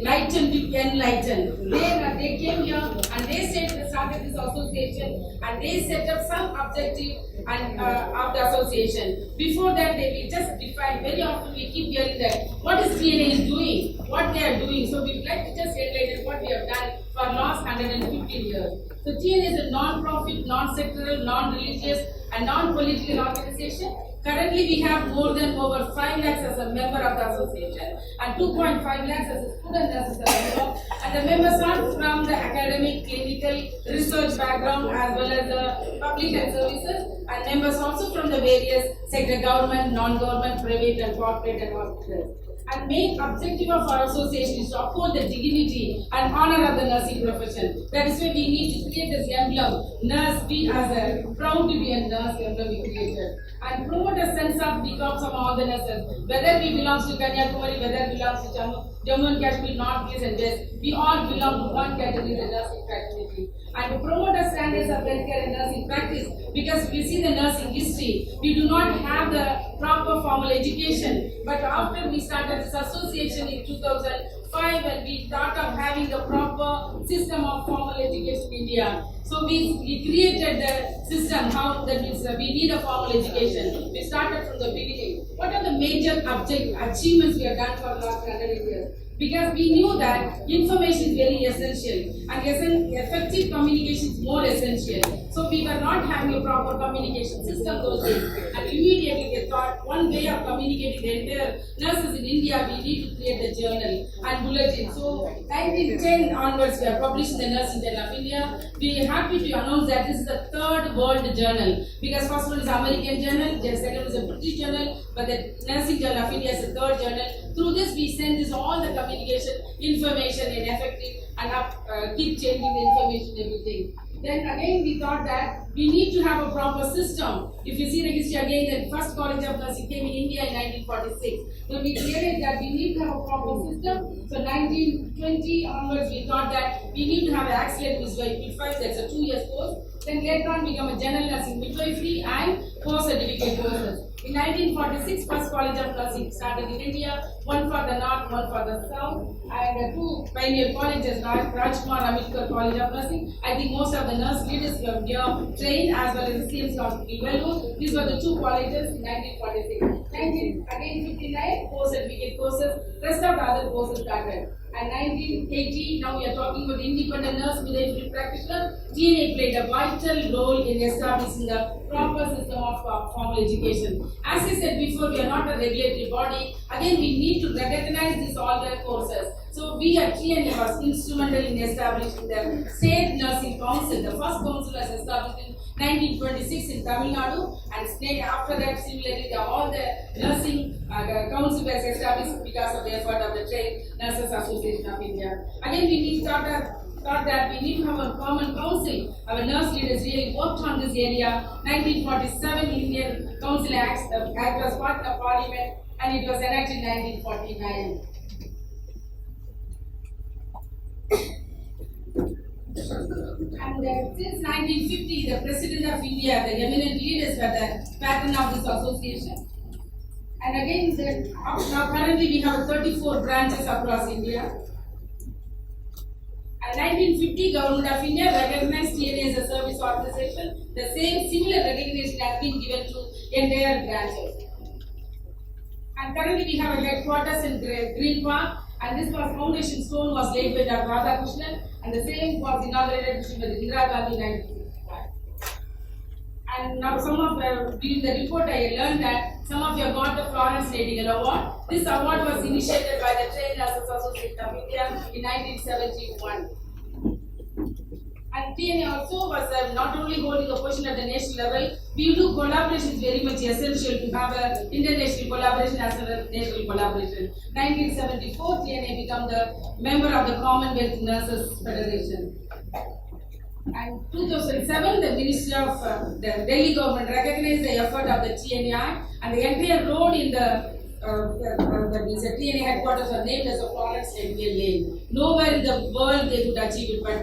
lightened to enlightened. They came here and they started this association, and they set up some objective and of the association. Before that, they just defined. Very often we keep hearing that what is TNAI doing, what they are doing. So we would like to just highlight what we have done for last 115 years. So TNAI is a non-profit, non-sectoral, non-religious, and non-political organization. Currently, we have more than over 5 lakhs as a member of the association, and 2.5 lakhs as a student nurses member. And the members are from the academic, clinical, research background, as well as the public health services, and members also from the various sector, government, non-government, private, and corporate, and hospitals. And main objective of our association is to uphold the dignity and honor of the nursing profession. That is why we need to create this emblem. Nurse, we as a proud to be a nurse emblem we created. And promote a sense of becomes of all the nurses. Whether we belong to Kanyakumari, whether we belong to Jammu and Kashmir, North, East and West, we all belong to one category, the nursing fraternity. And to promote the standards of healthcare and nursing practice, because we see the nursing history, we do not have the proper formal education. But after we started this association in 2005, and we thought of having the proper system of formal education in India. So we created the system, how that means we need a formal education. We started from the beginning. What are the major achievements we have done for the last 100 years? Because we knew that information is very essential, and effective communication is more essential. So we were not having a proper communication system those days, and immediately we thought one way of communicating the entire nurses in India, we need to create a journal and bulletin. So 1910 onwards, we are publishing the Nursing Journal of India. We are happy to announce that this is the 3rd world journal, because first one is American journal, the second is a British journal, but the Nursing Journal of India is the 3rd journal. Through this, we send this all the communication, information, and effective, and keep changing the information, everything. Then again, we thought that we need to have a proper system. If you see the history again, the first college of nursing came in India in 1946. So we realized that we need to have a proper system. So 1920 onwards, we thought that we need to have an excellent midwifery, that's a 2-year course. Then later on, become a general nursing midwifery and post-certificate courses. In 1946, first college of nursing started in India, one for the north, one for the south, and 2 pioneer colleges, Rajkumar Ambedkar College of Nursing. I think most of the nurse leaders were here trained, as well as the CMs Hospital. These were the 2 colleges in 1946. 1959, post-certificate courses, rest of the other courses started. And 1980, now we are talking about independent nurse midwifery practitioner. TNAI played a vital role in establishing the proper system of formal education. As I said before, we are not a regulatory body. Again, we need to recognize all the courses. So we at TNAI was instrumental in establishing the State Nursing Council. The first council was established in 1926 in Tamil Nadu, and after that, similarly, all the nursing council was established because of the effort of the Trained Nurses Association of India. Again, we need thought that we need to have a common council. Our nurse leaders really worked on this area. 1947 Indian Council Act was part of Parliament, and it was enacted in 1949. And since 1950, the President of India, the eminent leaders were the patron of this association. And again, now currently we have 34 branches across India. And 1950, Government of India recognized TNAI as a service organization. The same similar recognition has been given to entire branches. And currently we have a headquarters in Green Park, and this foundation stone was laid by Dr. Radhakrishnan, and the same was inaugurated by Indira Gandhi in 1965. And now during the report I learned that some of you got the Florence Nightingale Award. This award was initiated by the Trained Nurses Association of India in 1971. And TNAI also was not only holding a position at the national level, we do collaboration is very much essential to have an international collaboration as well as national collaboration. 1974, TNAI became the member of the Commonwealth Nurses Federation. And 2007, the Minister of the Delhi government recognized the effort of the TNAI, and the entire road in the TNAI headquarters are named as a Florence Nightingale Lane. Nowhere in the world they could achieve it, but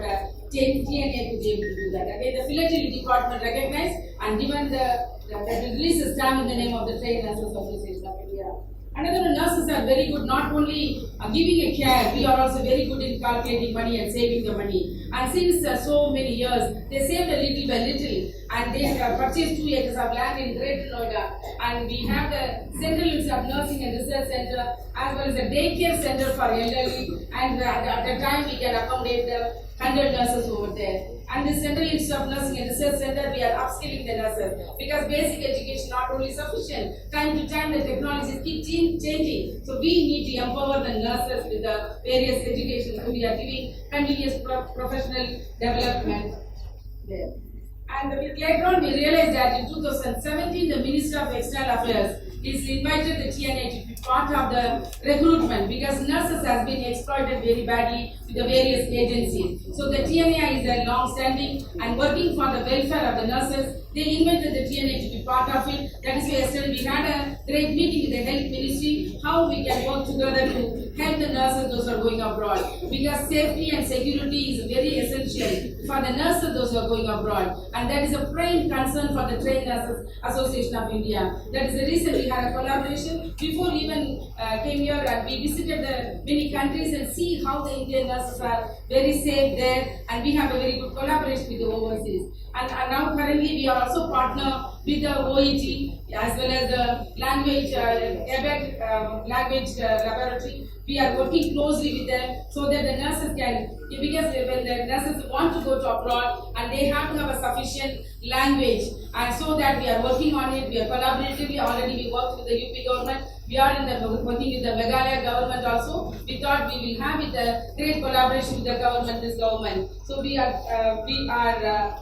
TNAI could be able to do that. Again, the philately department recognized and given the release a stamp in the name of the Trained Nurses Association of India. Another, nurses are very good not only giving a care, we are also very good in calculating money and saving the money. And since so many years, they saved a little by little, and they purchased 2 acres of land in Greater Noida. And we have the Central Institute of Nursing and Research Center as well as a daycare center for elderly. And at the time we can accommodate the 100 nurses over there. And the Central Institute of Nursing and Research Center, we are upskilling the nurses because basic education not only sufficient. Time to time, the technologies keep changing. So we need to empower the nurses with the various education. So we are giving continuous professional development there. And later on, we realized that in 2017, the Minister of External Affairs is invited the TNAI to be part of the recruitment because nurses has been exploited very badly with the various agencies. So the TNAI is a long-standing and working for the welfare of the nurses. They invited the TNAI to be part of it. That is why yesterday we had a great meeting with the Health Ministry, how we can work together to help the nurses those who are going abroad. Because safety and security is very essential for the nurses those who are going abroad. And that is a prime concern for the Trained Nurses Association of India. That is the reason we had a collaboration. Before even came here, and we visited the many countries and see how the Indian nurses are very safe there, and we have a very good collaboration with the overseas. And now currently we are also partner with the OET as well as the language language laboratory. We are working closely with them so that the nurses can, because when the nurses want to go to abroad and they have to have a sufficient language, and so that we are working on it. We are collaboratively, already we worked with the UP government. We are working with the Meghalaya government also. We thought we will have with the great collaboration with the government, this government. So we are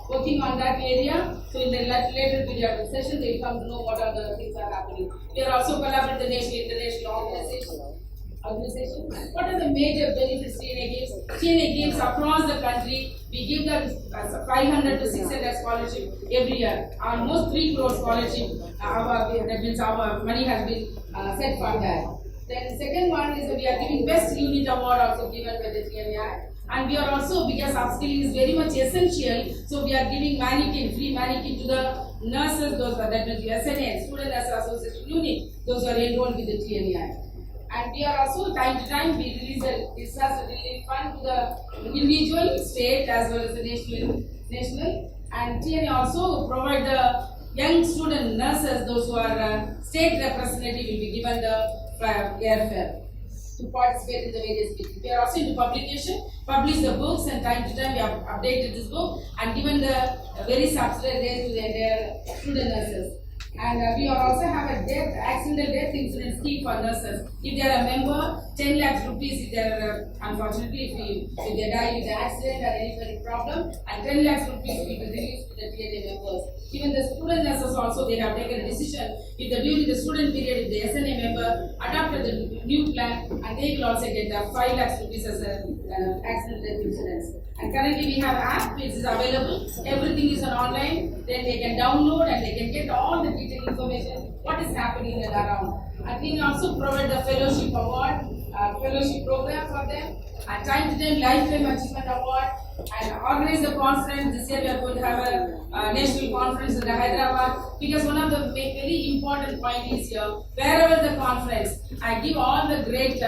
working on that area. So in the later period of the session, they will come to know what other things are happening. We are also collaborating with the national international organization. What are the major benefits TNAI gives? TNAI gives across the country. We give them 500 to 600 scholarship every year. Almost 3 crore scholarship. That means our money has been set for that. Then the second one is that we are giving best unit award also given by the TNAI. And we are also, because upskilling is very much essential, so we are giving free mannequin to the nurses, those are that means SNA, Student Nurses Association unit, those who are enrolled with the TNAI. And we are also, time to time, we release a disaster relief fund to the individual, state as well as the national. And TNAI also provide the young student nurses, those who are state representative, will be given the airfare to participate in the various meetings. We are also into publication, publish the books, and time to time we have updated this book and given the very subsidized rates to their student nurses. And we also have a accidental death insurance scheme for nurses. If they are a member, 10 lakhs rupees if they are, unfortunately, if they die with an accident or any kind of problem, and 10 lakhs rupees will be released to the TNA members. Even the student nurses also, they have taken a decision, if the during the student period, if the SNA member adopted the new plan, and they will also get the 5 lakhs rupees as an accidental death insurance. And currently we have app which is available. Everything is on online. Then they can download and they can get all the detailed information what is happening around. And we also provide the fellowship award, fellowship program for them, and time to time lifetime achievement award, and organize the conference. This year we are going to have a national conference in Hyderabad, because one of the very important point is here, wherever the conference, I give all the great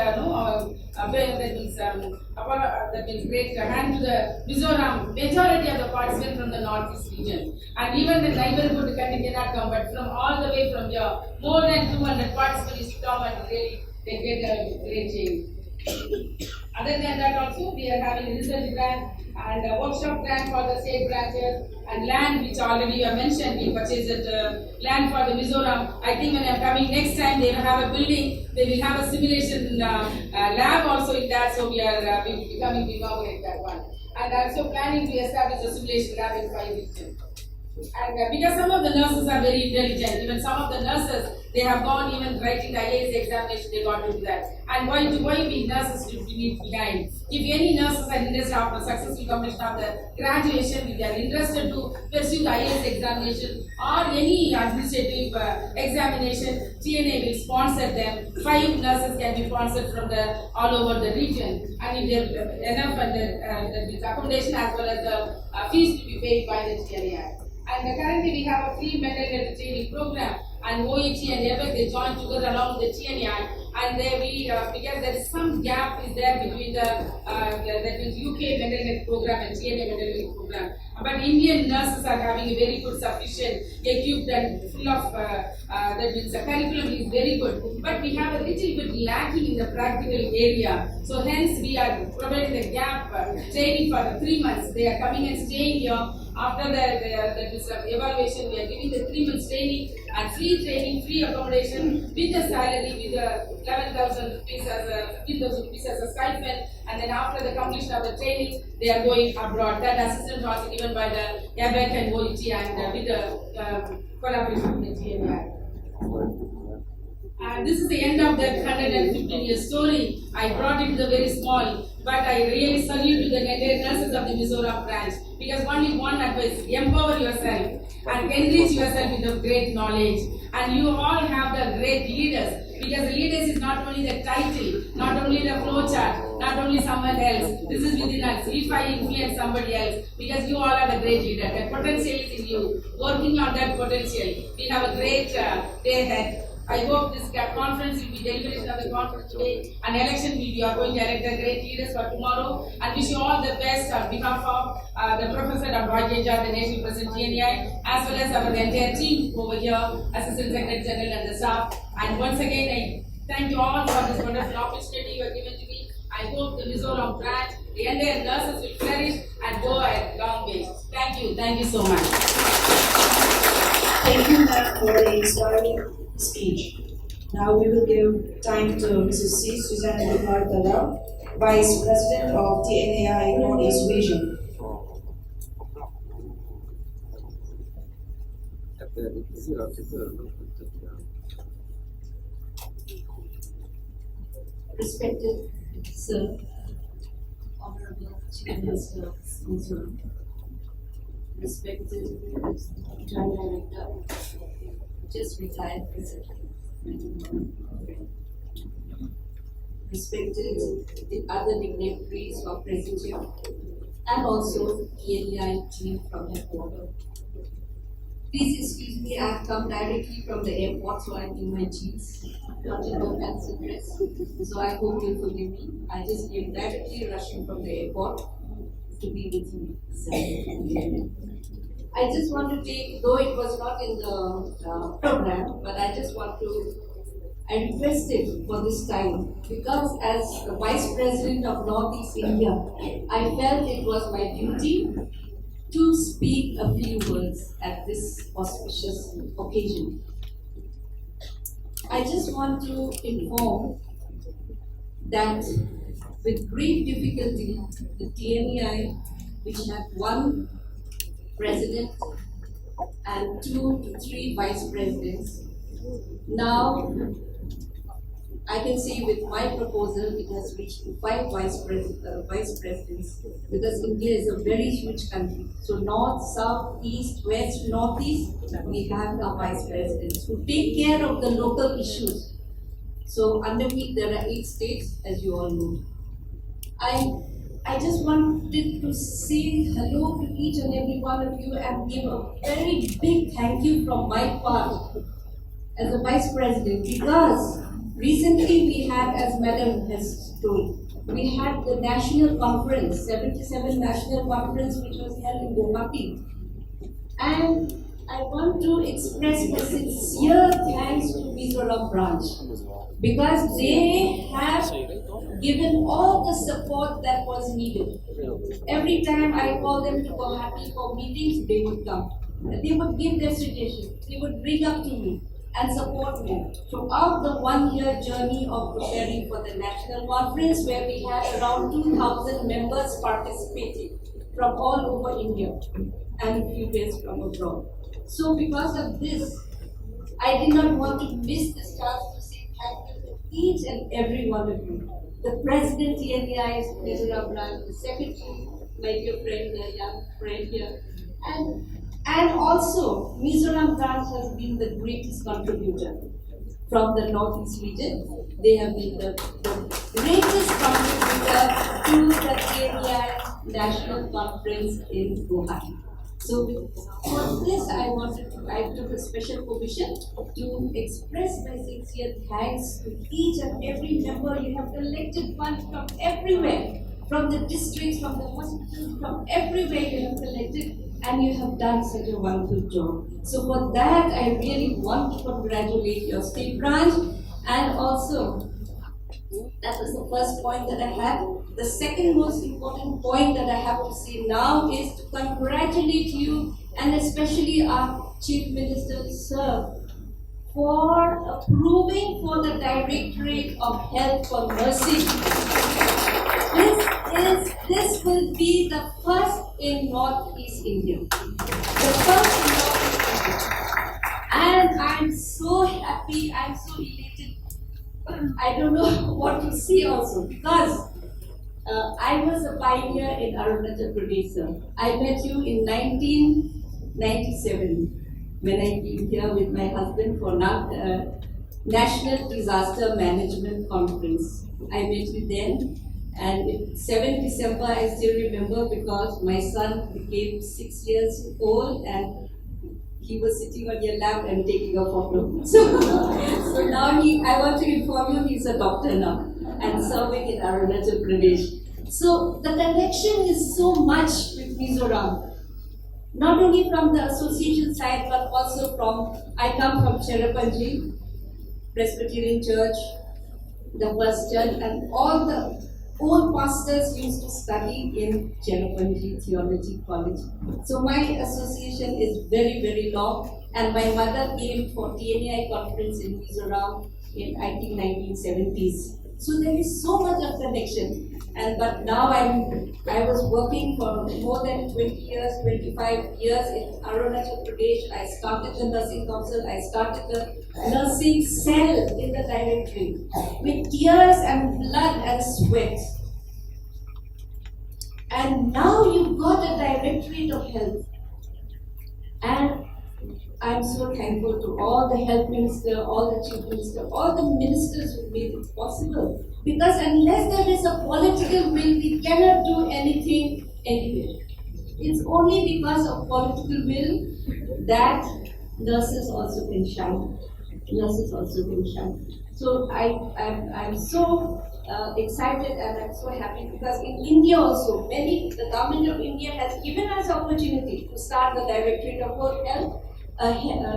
that means great hand to the Mizoram. Majority of the participants from the northeast region, and even the neighborhood country cannot come, but from all the way from here, more than 200 participants come and really they get a great change. Other than that, also we are having a research grant and a workshop grant for the state branches, and land which already I mentioned, we purchased land for the Mizoram. I think when I'm coming next time, they will have a building, they will have a simulation lab also in that, so we are becoming inaugurate that one. And also planning to establish a simulation lab in 5 regions. And because some of the nurses are very intelligent, even some of the nurses, they have gone even writing the IAS examination, they got to do that. And why we nurses should be behind? If any nurses are interested after successful completion of the graduation, if they are interested to pursue the IAS examination or any administrative examination, TNA will sponsor them. 5 nurses can be sponsored from all over the region. And if there are enough the accommodation as well as the fees to be paid by the TNAI. And currently we have a free mental health training program, and OET and EBEC, they join together along with the TNAI, and because there is some gap is there between that means UK mental health program and TNA mental health program. But Indian nurses are having a very good, sufficient, equipped and full of, that means the curriculum is very good. But we have a little bit lacking in the practical area. So hence we are providing the gap training for the 3 months. They are coming and staying here. After the evaluation, we are giving the 3 months training and free training, free accommodation with the salary, with the 11,000 rupees as a 15,000 rupees as a stipend. And then after the completion of the training, they are going abroad. That assistance was given by the EBEC and OET and with the collaboration with the TNAI. And this is the end of the 115-year story. I brought it to the very small, but I really salute to the nurses of the Mizoram branch, because only one advice: empower yourself and enrich yourself with the great knowledge. And you all have the great leaders, because the leaders is not only the title, not only the flow chart, not only someone else. This is within us. If I influence somebody else, because you all are the great leader, the potential is in you. Working on that potential, we have a great day ahead. I hope this conference will be deliberation of the conference today, and election will be going to elect the great leaders for tomorrow, and wish you all the best on behalf of the Professor Dr. Aizawl, the National President TNAI, as well as our entire team over here, Assistant Secretary General and the staff. And once again, I thank you all for this wonderful opportunity you have given to me. I hope the Mizoram branch, the entire nurses will flourish and go a long way. Thank you so much. Thank you, ma'am, for the inspiring speech. Now we will give time to Mrs. C. Susanna Dumartala, Vice President of TNAI Northeast Region. Respected Sir, Honorable Chief Minister of Mizoram, respected Joint Director, just retired President, respected the other dignitaries of Presidium, and also TNAI team from headquarters. Please excuse me, I have come directly from the airport, so I'm in my jeans, not in my fancy dress. So I hope you'll forgive me. I just came directly rushing from the airport to be with you. I just want to take, though it was not in the program, but I just want to, I requested for this time, because as the Vice President of Northeast India, I felt it was my duty to speak a few words at this auspicious occasion. I just want to inform that with great difficulty, the TNAI, which had one president and 2 to 3 vice presidents, now I can say with my proposal, it has reached 5 vice presidents, because India is a very huge country. So north, south, east, west, northeast, we have our vice presidents who take care of the local issues. So under me, there are 8 states, as you all know. I just wanted to say hello to each and every one of you and give a very big thank you from my part as a vice president, because recently we had, as Madam has told, we had the national conference, 77 national conference, which was held in Guwahati. And I want to express my sincere thanks to Mizoram branch, because they have given all the support that was needed. Every time I call them to Guwahati for meetings, they would come. They would give their suggestions. They would bring up to me and support me throughout the 1-year journey of preparing for the national conference, where we had around 2,000 members participating from all over India and a few days from abroad. So because of this, I did not want to miss this chance to say thank you to each and every one of you. The President TNAI, Mizoram branch, the Secretary, my dear friend, a young friend here, and also Mizoram branch has been the greatest contributor from the Northeast region. They have been the greatest contributor to the TNAI National Conference in Guwahati. So for this, I took a special permission to express my sincere thanks to each and every member. You have collected funds from everywhere, from the districts, from the hospitals, from everywhere you have collected, and you have done such a wonderful job. So for that, I really want to congratulate your state branch, and also, that was the first point that I had. The second most important point that I have to say now is to congratulate you, and especially our Chief Minister, sir, for approving for the Directorate of Health for Nursing. This will be the first in Northeast India. The first in Northeast India. And I'm so happy, I'm so elated. I don't know what to say also, because I was a pioneer in Arunachal Pradesh, sir. I met you in 1997 when I came here with my husband for National Disaster Management Conference. I met you then, and 7 December I still remember, because my son became 6 years old and he was sitting on your lap and taking a photo. So now I want to inform you, he's a doctor now and serving in Arunachal Pradesh. So the connection is so much with Mizoram, not only from the association side, but also I come from Cherrapunji Presbyterian Church, the first church, and all the old pastors used to study in Cherrapunji Theology College. So my association is very, very long, and my mother came for TNAI conference in Mizoram in, I think, 1970s. So there is so much of connection. But now I was working for more than 20 years, 25 years in Arunachal Pradesh. I started the nursing council, I started the nursing cell in the directory with tears and blood and sweat. And now you've got a Directorate of Health. And I'm so thankful to all the health minister, all the chief minister, all the ministers who made it possible. Because unless there is a political will, we cannot do anything anywhere. It's only because of political will that nurses also can shine. Nurses also can shine. So I'm so excited and I'm so happy, because in India also, the government of India has given us opportunity to start the Directorate of Health,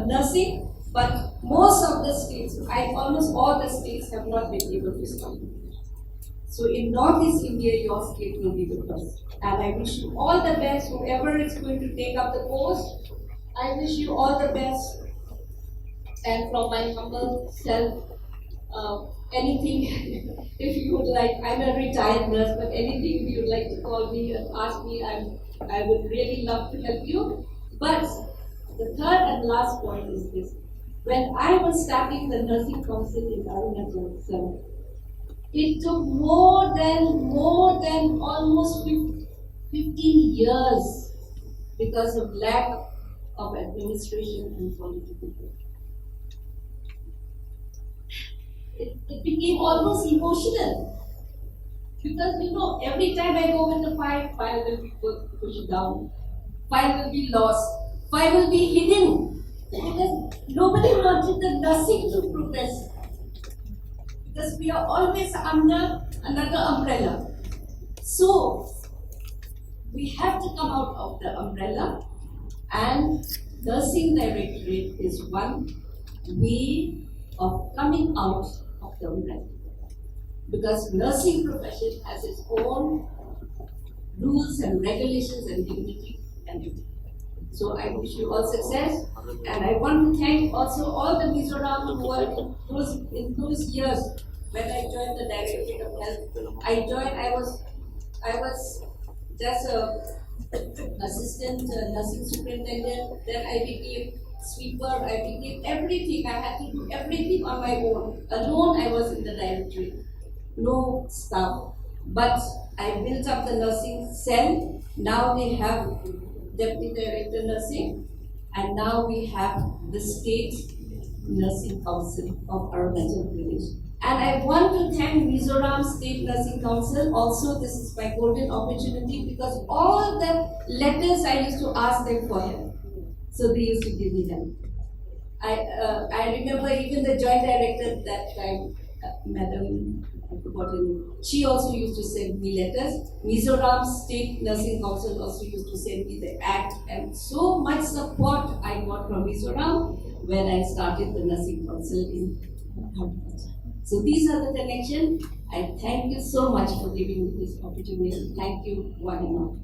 nursing, but most of the states, almost all the states have not been able to start. So in Northeast India, your state will be the first. And I wish you all the best, whoever is going to take up the post. I wish you all the best. And from my humble self, anything, if you would like, I'm a retired nurse, but anything you would like to call me and ask me, I would really love to help you. But the third and last point is this. When I was starting the nursing council in Aizawl, it took more than almost 15 years because of lack of administration and political will. It became almost emotional because every time I go with the file will be pushed down, file will be lost, file will be hidden because nobody wanted the nursing to progress because we are always under another umbrella. So we have to come out of the umbrella, and nursing directorate is one way of coming out of the umbrella, because nursing profession has its own rules and regulations and dignity and duty. So I wish you all success, and I want to thank also all the Mizoram who were in those years when I joined the Directorate of Health. I was just a assistant nursing superintendent. Then I became sweeper. I became everything. I had to do everything on my own. Alone, I was in the directorate. No staff. But I built up the nursing cell. Now they have Deputy Director Nursing, and now we have the State Nursing Council of Arunachal Pradesh. And I want to thank Mizoram State Nursing Council. Also, this is my golden opportunity because all the letters I used to ask them for help. So they used to give me help. I remember even the joint director at that time, Madam, I forgot her name. She also used to send me letters. Mizoram State Nursing Council also used to send me the act, and so much support I got from Mizoram when I started the Nursing Council in Agriculture. So these are the connections. I thank you so much for giving me this opportunity. Thank you, one and all.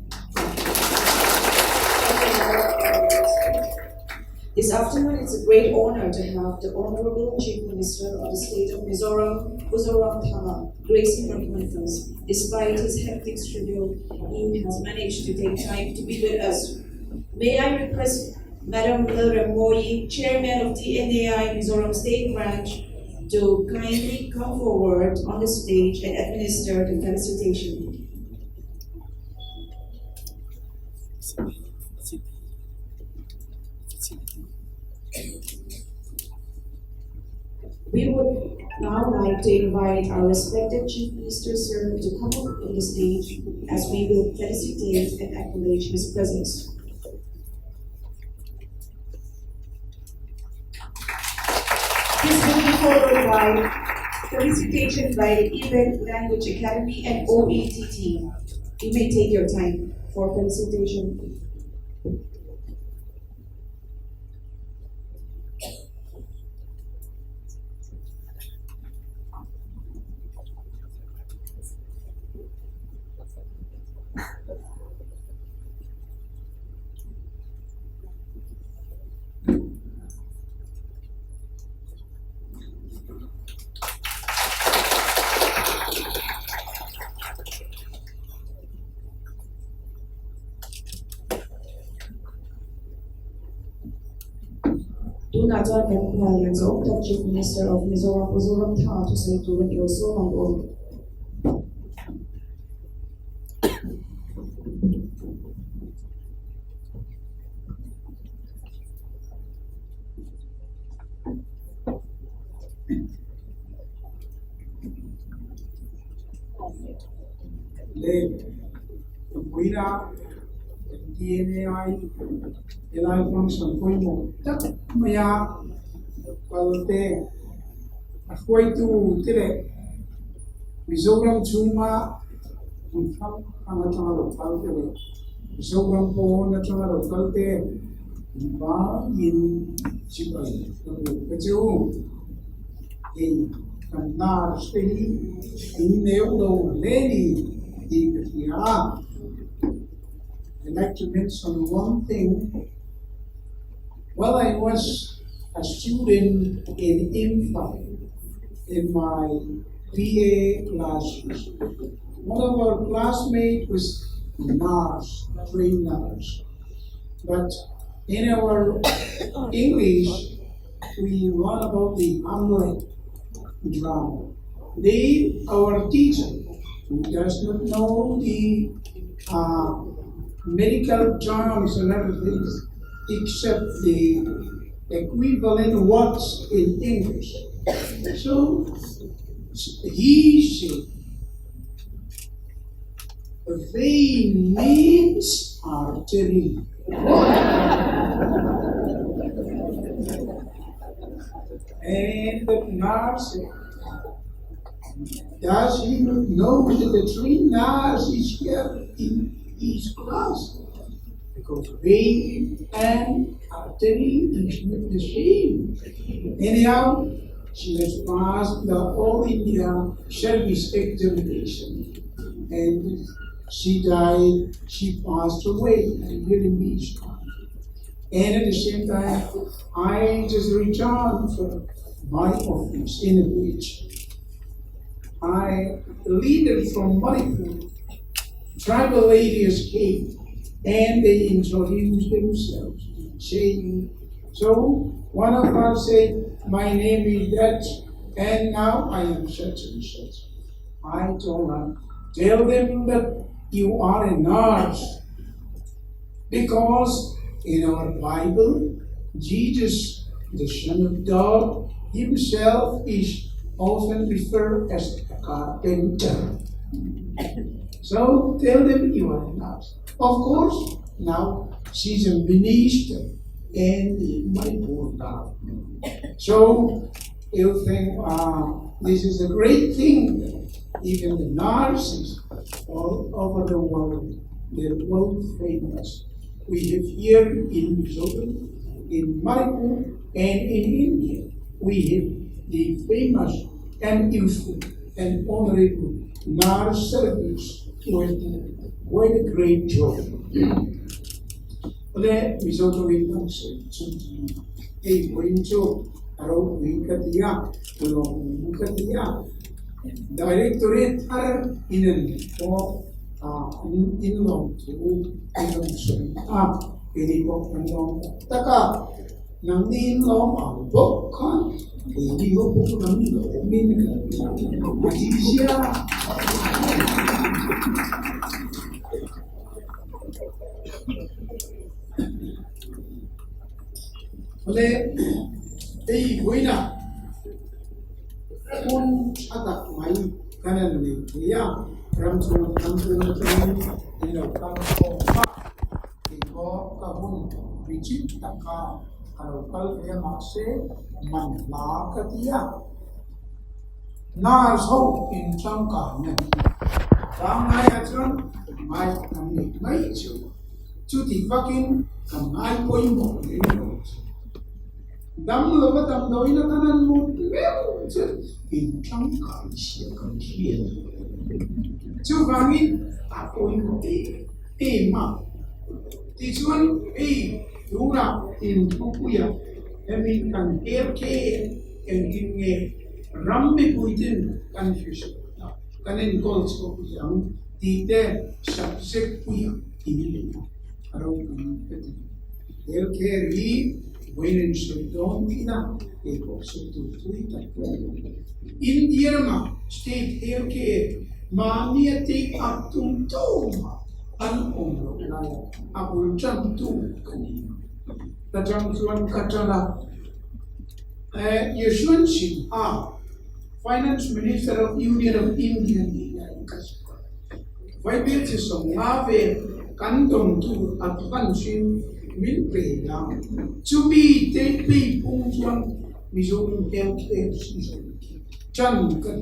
This afternoon, it's a great honor to have the Honorable Chief Minister of the State of Mizoram, Mizoram Thama, gracing our conference. Despite his hectic schedule, he has managed to take time to be with us. May I request Madam Mizoram Moyi, Chairman of TNAI Mizoram State Branch, to kindly come forward on the stage and administer the felicitation. We would now like to invite our respected Chief Minister, sir, to come up on the stage as we will felicitate and acknowledge his presence. This will be followed by felicitation by the Event Language Academy and OETT. You may take your time for felicitation. Dunatan and Kuala the Chief Minister of Mizoram, Mizoram Thama, to say to the Yoso Kuina TNAI Elai function Kuimo Maya Qualite Akwai to Tile Mizoram Chuma National Qualite Mizoram Po National Qualite Ba in Chipai Pachu in kan nar stay in neuro lady yeah. I'd like to mention one thing. While I was a student in infant in my PA classes, one of our classmates was nurse, trained nurse. But in our English, we learn about the Hamlet drama. They, our teacher, who does not know the medical terms and other things, except the equivalent words in English. So he said, vein means artery. And the nurse said, does he not know that the three nurses here in his class? Because vein and artery is not the same. Anyhow, she has passed the All India Service Examination. And she died, she passed away. I really miss her. And at the same time, I just returned from my office in which a leader from Manipur, tribal ladies came and they introduced themselves, saying, so one of us said, my name is that, and now I am such and such. I told her, tell them that you are a nurse, because in our Bible, Jesus, the Son of God, himself is often referred as a carpenter. So tell them you are a nurse. Of course, now she's a minister and in Manipur now. So you think this is a great thing. Even the nurses all over the world, they're world famous. We have here in Mizoram, in Manipur, and in India, we have the famous and useful and honorable nurse service with quite a great job. Oleh Mizoram Wing a wincho, a road wing katia, long katia. Directorate are in long to ini kok menong taka nang nin long ang bok kan ini kok nang min Malaysia oleh buina pun atak mai kanan ni dia ramsun ini ko kahun richit taka kalkal ya makse manla katia na so in changka ne ramai achron mai namni mai chu ti fakin kamai koi mo dam lo ba dam doi na kanan mo in changka sia kan hien chu bangin akoi mo ma Tichuan Luna in Pupuya, having an aircare and in a Rambi Puitin confusion. Kanin calls of young, the there subject Puya in around aircare he, when in Sudonina, it also to Twitter. In Yerma, state aircare, Mania take up to Toma. An umrok abul jam tu kanina. Tajam tuan katala. Yeshwan Shin Finance Minister of Union of India. Why be it so lave kantong tu advancing min peda. To be take pay pung tuan Mizoram healthcare season. Chan kan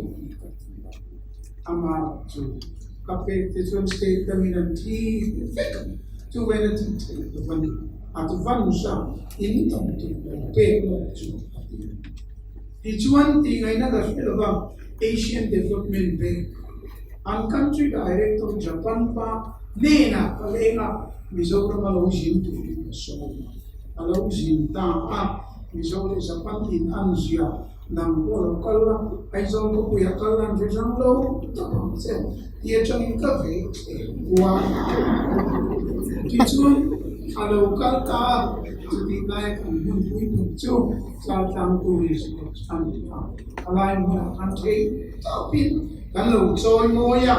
amar tu. Kapag Tichuan State Dominantly to Venezuela, the one at the Vanusa in Tonto, Pego to chuan ti ngai na ga helova Asian Development Bank an country director Japan pa nena kalenga Mizoram alo jin tu so alo jin ta Mizoram Japan in Anzia nang ko kala Aizawl ko kuya kala jang lo ta se ye chang ka ve wa ti chuan alo kal ka ti nai kan mun pui tu chu sa tang tu ri san ta alai mun an thei ta pin kan lo choi mo ya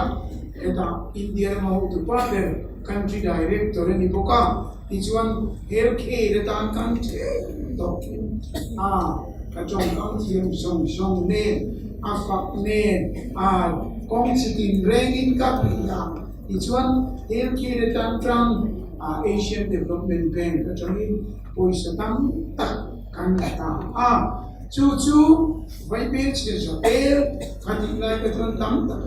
eta India mo tu partner country director ni boka ti chuan healthcare ta kan thei to ka chong kan thiam song ne a fak ne a kong sitin rengin ka pina ti chuan healthcare ta tram Asian Development Bank ka changin poisa tam tak kan ta chu vai pe che ja per kan lai ka chon tam tak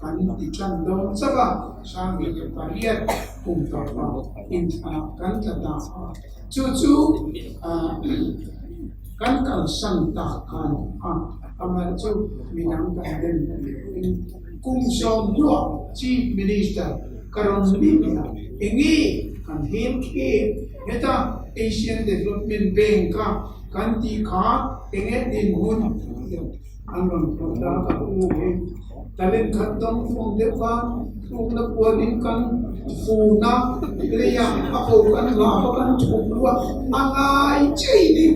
kan ti chan don saba sang bi ka pariat kum ta pa in kan ta da chu kan kal san ta kan amar chu minang ka den kum som lo chief minister karon bibia engi kan hem ke eta Asian Development Bank ka kan ti kha enget din hun anron ta ka u he talen khatong phong de ka tung na puanin kan fu na le ya ako kan la kan chukwa angai chei din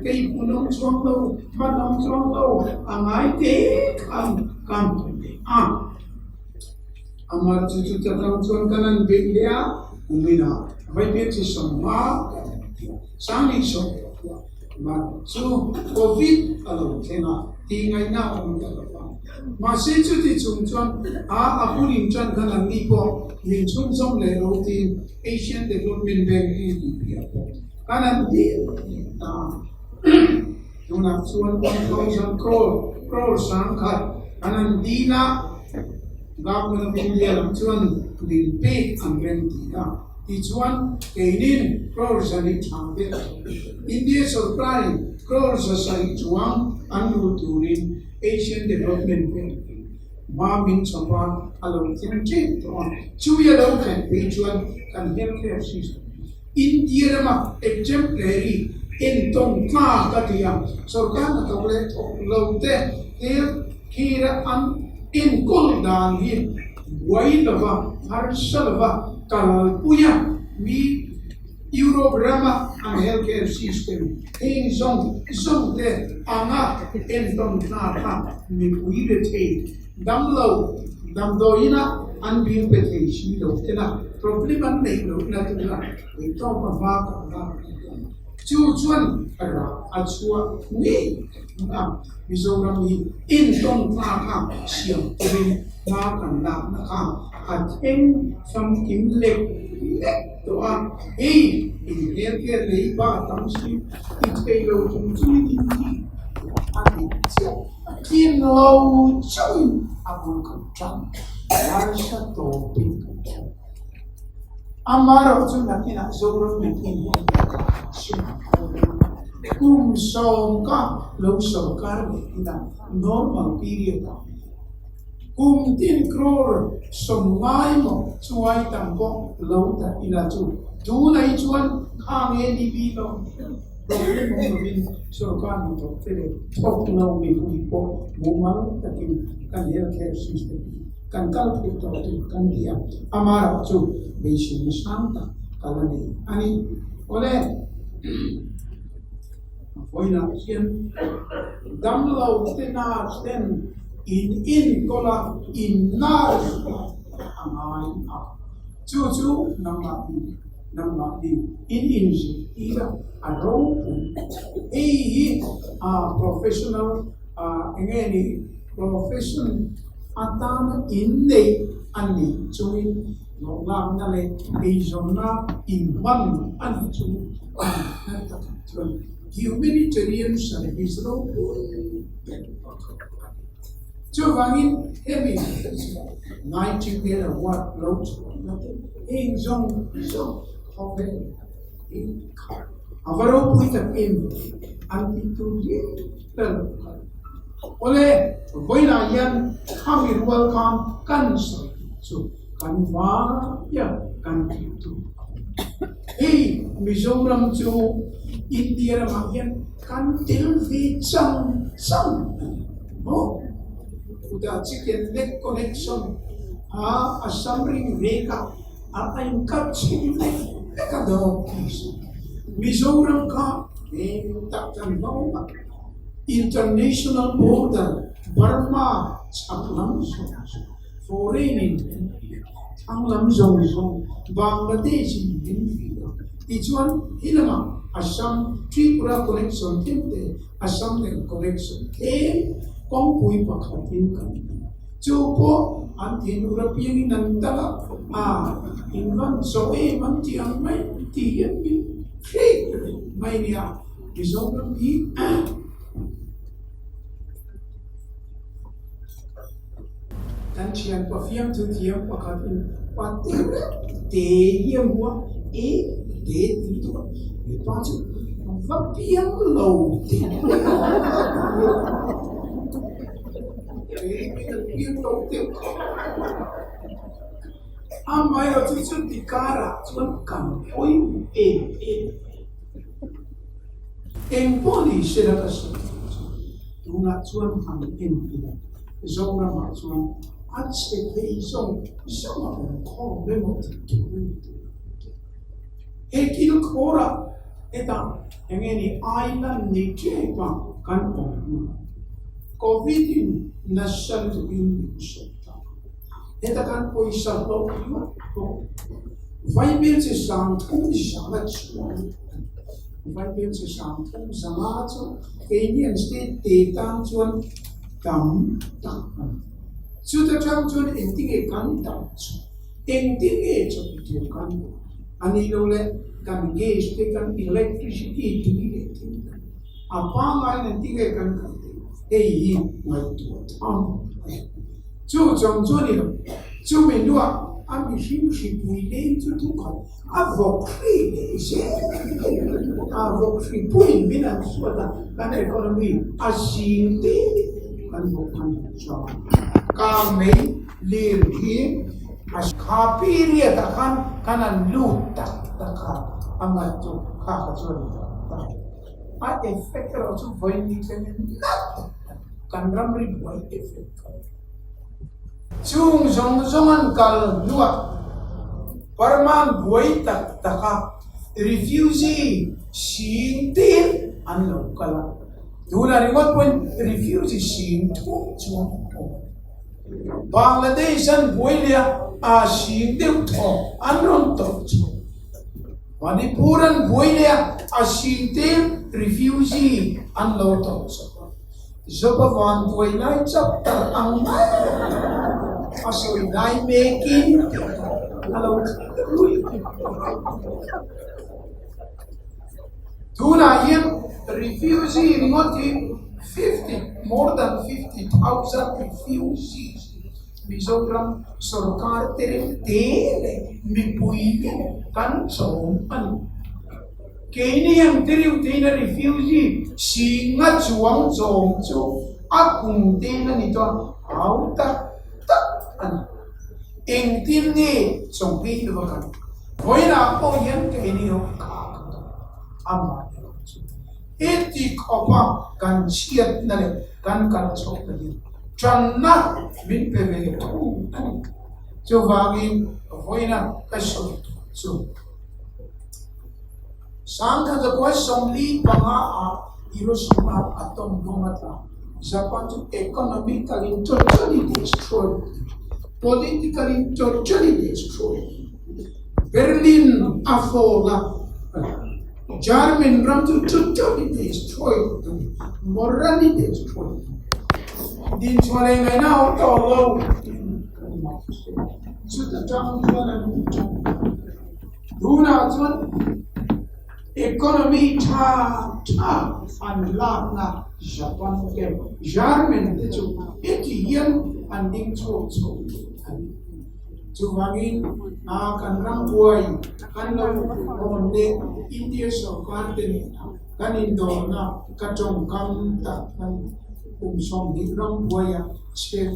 kei punong chong lo panong chong lo angai te kan amar chu ta kang chon kanan biglia umina vai pe chi som ma sang so ma chu covid alo thena ti ngai na ta ma se chu ti chung chon apulin chan kan ni po min chung song le ro ti Asian Development Bank ni kanan di tuna chuan 1,000 crore sang khat kanan di na government of India lam chuan din pe ang renti ka ti chuan keinin crores ani chambe India sarkar crores sai chuang anu turin Asian Development Bank ma min chapa along tin che to chu ya lo kan pe chuan kan healthcare system India ma exemplary in tong ma ka dia sarkar na to le lo te healthcare an in kul dan hi wai lava har salva kal puya mi Eurograma ang healthcare system in zong de anga in dom na ka mi puire te dam do ina an bi pete shi lo tena problem nei lo na tena to pa va ka chu chuan ara achua ni Mizoram ni in tong na ka siam tin ma kan na ka at en sam kim le to in healthcare le ba tam si it pe lo chung chi ani tin lo chung apun kan chan ar sha to pin amaro chung na kina Mizoram ni in kum som ka lo sarkar ina normal period kum tin crore som ngai mo chuai tampo lo ta ila chu tu nai chuan khang e di bi lo problem mo bin sarkar ni to tele tok lo mi hui po mo mal takin kan healthcare system kan kal to kan dia amara chu be shin santa kalani ani ole Oina kian damlo tena sten in kola in nar amai chu nama in ira aro professional engeni profession atana in nei ani chuin no lam na le zona in one ani chu humanitarian service lo cho vangin heavy nightingale what load in zone so hope in avaro puita in anti tu ye tel ole boina yan kami welcome kan so kan wa ya kan tu hey Mizoram chu India ma yan kan tel vi chang no udah chicken leg connection a summering reka I'm catching ka do Mizoram ka tak kan ba international border Burma Chaklam foreign Anglam Zong Bangladesh Ichuan Hilama Assam Tripura connection tinte Assam connection Kong Pui Pakhatin kan Chupo anti European nantala invan so man ti ang mai ti yan bi mai niya Mizoram bi dan chian pa fiam tu tiam pakhatin pati te hiam hua te ti tu pa chu va piang lo ti Amai o tu dikara tuan kam oi poli sila kasi tunga tuan ham zona ma tuan at expectation sama ko memo tu kora eta engeni island ni kepa kan COVID in national to be Eta kan poisa lo vai bil se sam thum sama chuan vai bil se sam thum sama chu Indian state te tan chuan kam ta chu ta chang chuan ending e kan ta chu ending e chu tu kan ani lo le kan gas te kan electricity tu ni apa ngai ending e kan e yi mai tu am chu chong chu ni chu min lu am bi him shi pui le chu tu ka avokri le se avokri pui min an su da kan economy asin te kan bo kan cha ka me le hi as ka pi ri ta kan an lu ta ka ama chu ka chu ta a effect ro chu voi ni ken kan ram ri voi effect chung zong an kal lua parman buai tak taka refugee sing tin an lo kala duna remote point refugee sing tu chung Bangladesh an buai lia a sing tin to an ron to Manipur an buai lia a sing tin refugee an lo to Zobawan buai nai chap tar ang Asoy nai making hello Tuna yin refugee ngoti 50 more than 50,000 refugees Mizoram sarkar tere tele mi pui kan chom an Kini yang teriu tena refugee singa chuang chom chu akung tena nito auta eng tim ni chong pi lu kan voi na ko yan ke ni ho ka amma eti khopa kan chiat na le kan chok na ni chan na min pe ve tu chu wagi voi na ka so chu sang ka ko som li pa nga a Hiroshima atom bomb ata Japan to economically totally destroyed politically totally destroyed. Berlin afola, German ram to totally destroyed, morally destroyed. Din swalay ngay na to low. So the town Duna economy ta and la Japan ke German itu yang anding so Jumangin kan rang buai kan lo onde India so garden kanin do na kachong kam ta kan som hikram boya che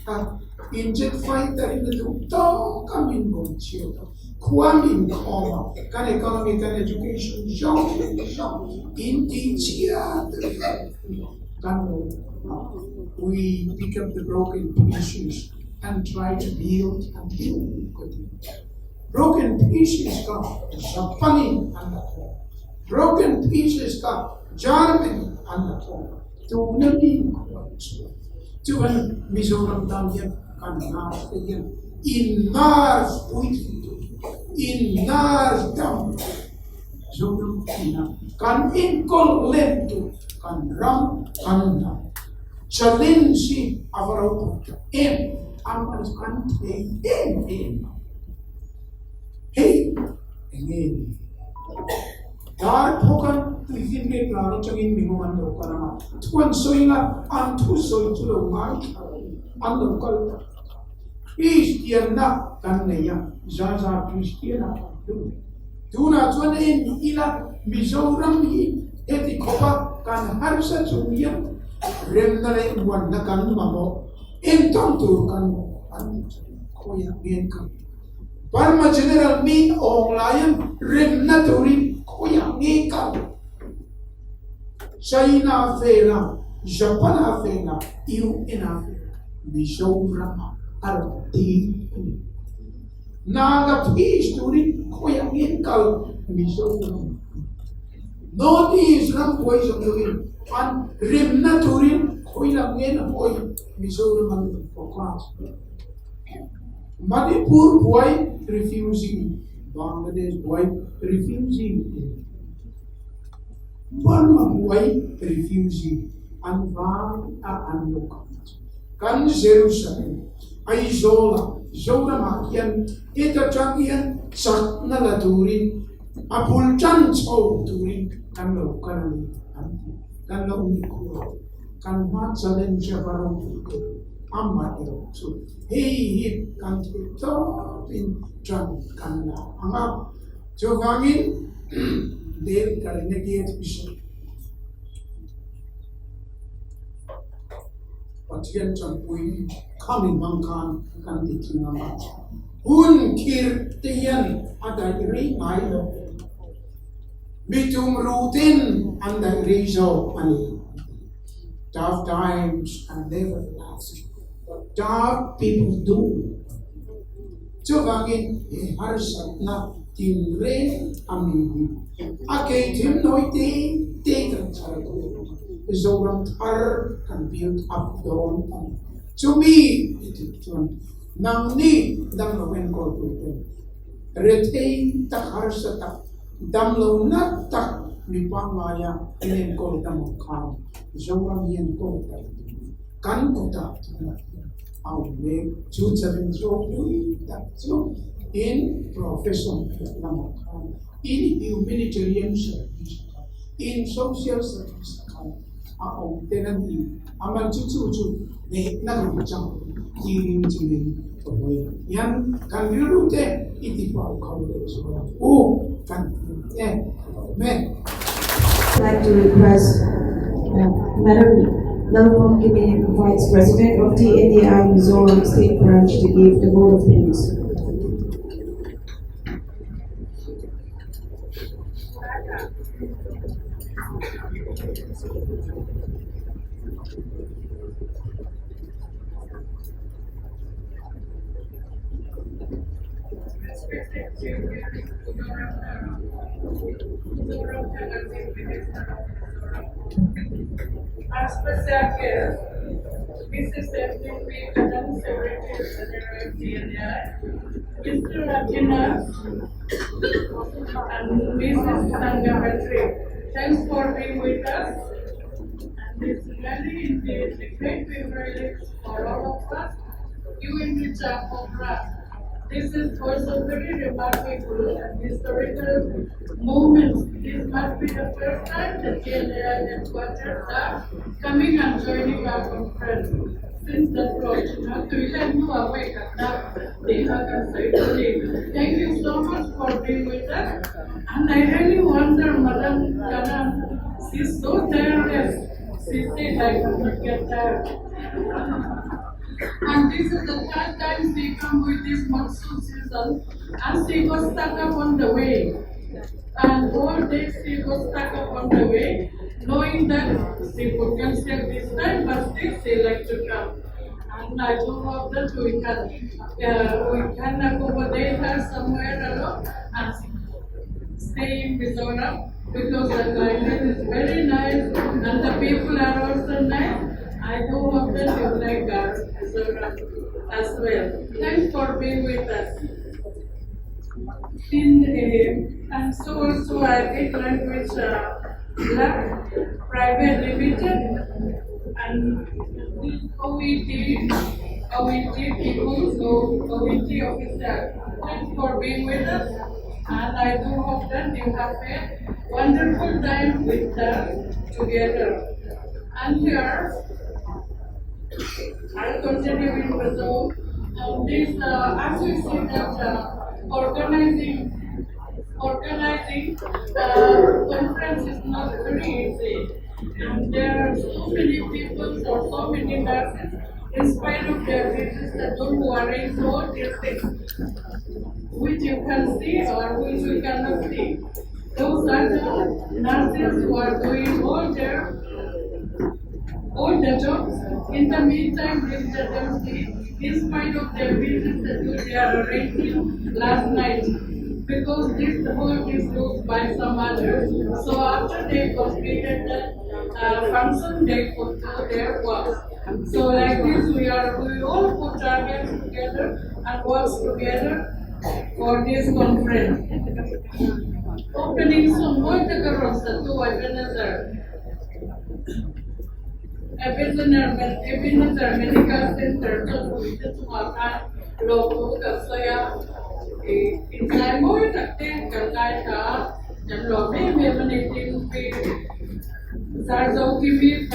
ta inject fighter in the to kamin go chio kwamin koma kan economic and education job in teachia kan we pick up the broken pieces and try to build and build broken pieces ka Japan and broken pieces ka Germany and to namin to an Mizoram Damyan kan natin in Mars in Mars Dam Zoram Tina kan incolento kan ram kan na challenge avaro amas kan hey again dar pokan tuhin ke plano changin minguan do kana tuan soinga antu soi tulo mai an lokal Christian na kan neya zaza Christian na tuna tuan ila Mizoram hi eti kopa kan harsa chuya remnale wan na kan mamo entong tu kan an koya bien kan Parma General Min Ong Lion remna turin koya ngi kan China fela Japan fela iu ena Mizoram arti naga peace turin koya ngi kan Mizoram Notice ram poison turin an remna turin koya ngi na boy Mizoram for class Manipur boy refusing, Bangladesh boy refusing, Burma boy refusing, and Van Anloka. Kan Jerusalem, Aizawl, Zoram Ita Changian, Sakna Laturin, Apulchan Chow Turin, kan Lokan, kan Lonikura, kan Matsalen Jabaram. Amat so hey kan to in tran kan na anga so gangin del karne ke vision patian chan pui coming mankan kan dikinga ma un kirtian ada ri mai lo bitum rutin anda rizo ani tough times and never last dark people do. So again, harus na tinre amin. Akay tim noite taken charto. Zoram tar can build up down. To me, it is one. Nang ni dam lawen ko tuten. Retain tak harus tak dam law na tak ni pangaya inen ko dam kam. Zoram yen ko kan ko tak. Our make 270 in profession, in humanitarian service, in social service. Our tenant, Aman Chuchu, they never jump in to me. Yan can you do that? It is our college. Oh, can you? Man. I'd like to request Madam Nalpong Kimi, Vice President of TNAI Mizoram State Branch, to give the vote of thanks. As special guest, Mrs. FDP Madam Secretary General TNAI, Mr. Rajina, and Mrs. Sangamatri. Thanks for being with us. And it's really indeed a great privilege for all of us. You will be charged for us. This is also very remarkable and historical moment. This must be the first time the TNAI headquarters are coming and joining our conference since the launch. So we can move away at that. Thank you so much for being with us. And I really wonder, Madam Gana, She's so nervous. She said I could not get there. And this is the third time she come with this monsoon season, and she was stuck up on the way. And all day she was stuck up on the way, knowing that she could cancel this time, but still she like to come. And I do hope that we can accommodate her somewhere alone and stay in Mizoram, because the climate is very nice and the people are also nice. I do hope that you like our Mizoram as well. Thanks for being with us. And so also I did language lab, private limited, and OET people, so OET officer. Thanks for being with us, and I do hope that you have a wonderful time with us together. And here, I'll continue in Brazil. This, as we see that organizing conference is not very easy, and there are so many people or so many nurses, in spite of their business, that don't worry all these things, which you can see or which you cannot see. Those are the nurses who are doing all the jobs. In the meantime, in spite of their business that they are arranging last night, because this hall is used by some others. So after they completed the function, they could do their work. So like this, we all put our hands together and work together for this conference. Opening some more to Ebenezer Medical Center, so we just walk out, local, inside more than and lobby, emanating Aizawl TV,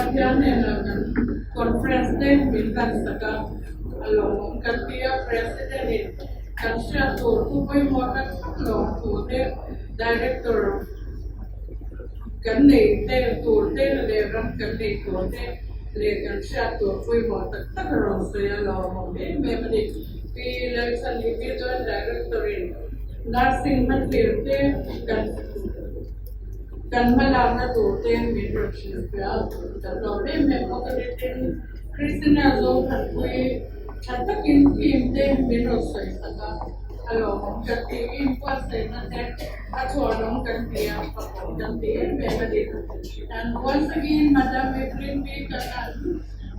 conference day, with Kansaka, along Katia President, Kansha to pay more to the director. Kanay, they run Kanay to they can share to free water, Takaron, so you know, maybe we like some individual director in nursing material, can Malana to 10 minutes, the problem of Christian Aizawl and we attacking him 10 minutes. Hello, Kati, that's all on Kati, and once again, Madam Evelyn,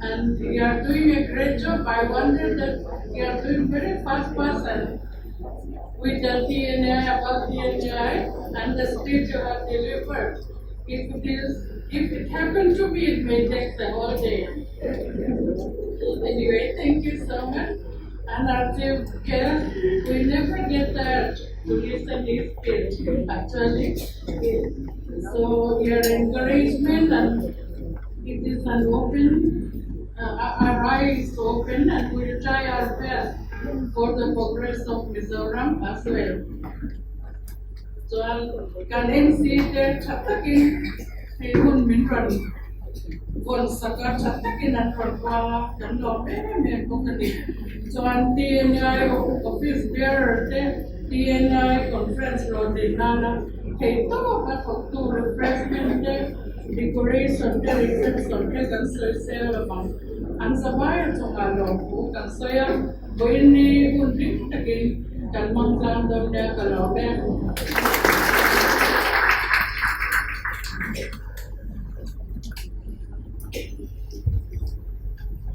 and you are doing a great job. I wonder that you are doing very fast person with the TNAI, about TNAI, and the speech you have delivered. If it happened to me, it may take the whole day. Anyway, thank you so much. And our chief care, we never get tired to listen his speech, actually. So your encouragement, and it is an open, our eyes open, and we'll try our best for the progress of Mizoram as well. So I'll can see that Chatakin, Hayun Minran. Sakar Chatakin and Korpa, and Lope, so on TNAI office there, TNAI conference road in Nana, Kato, but to refreshment there, decoration there, reception there, and Sabaya to Malo, and Soya, Boini, who drink again, Kalman Klandam there, Kalobe.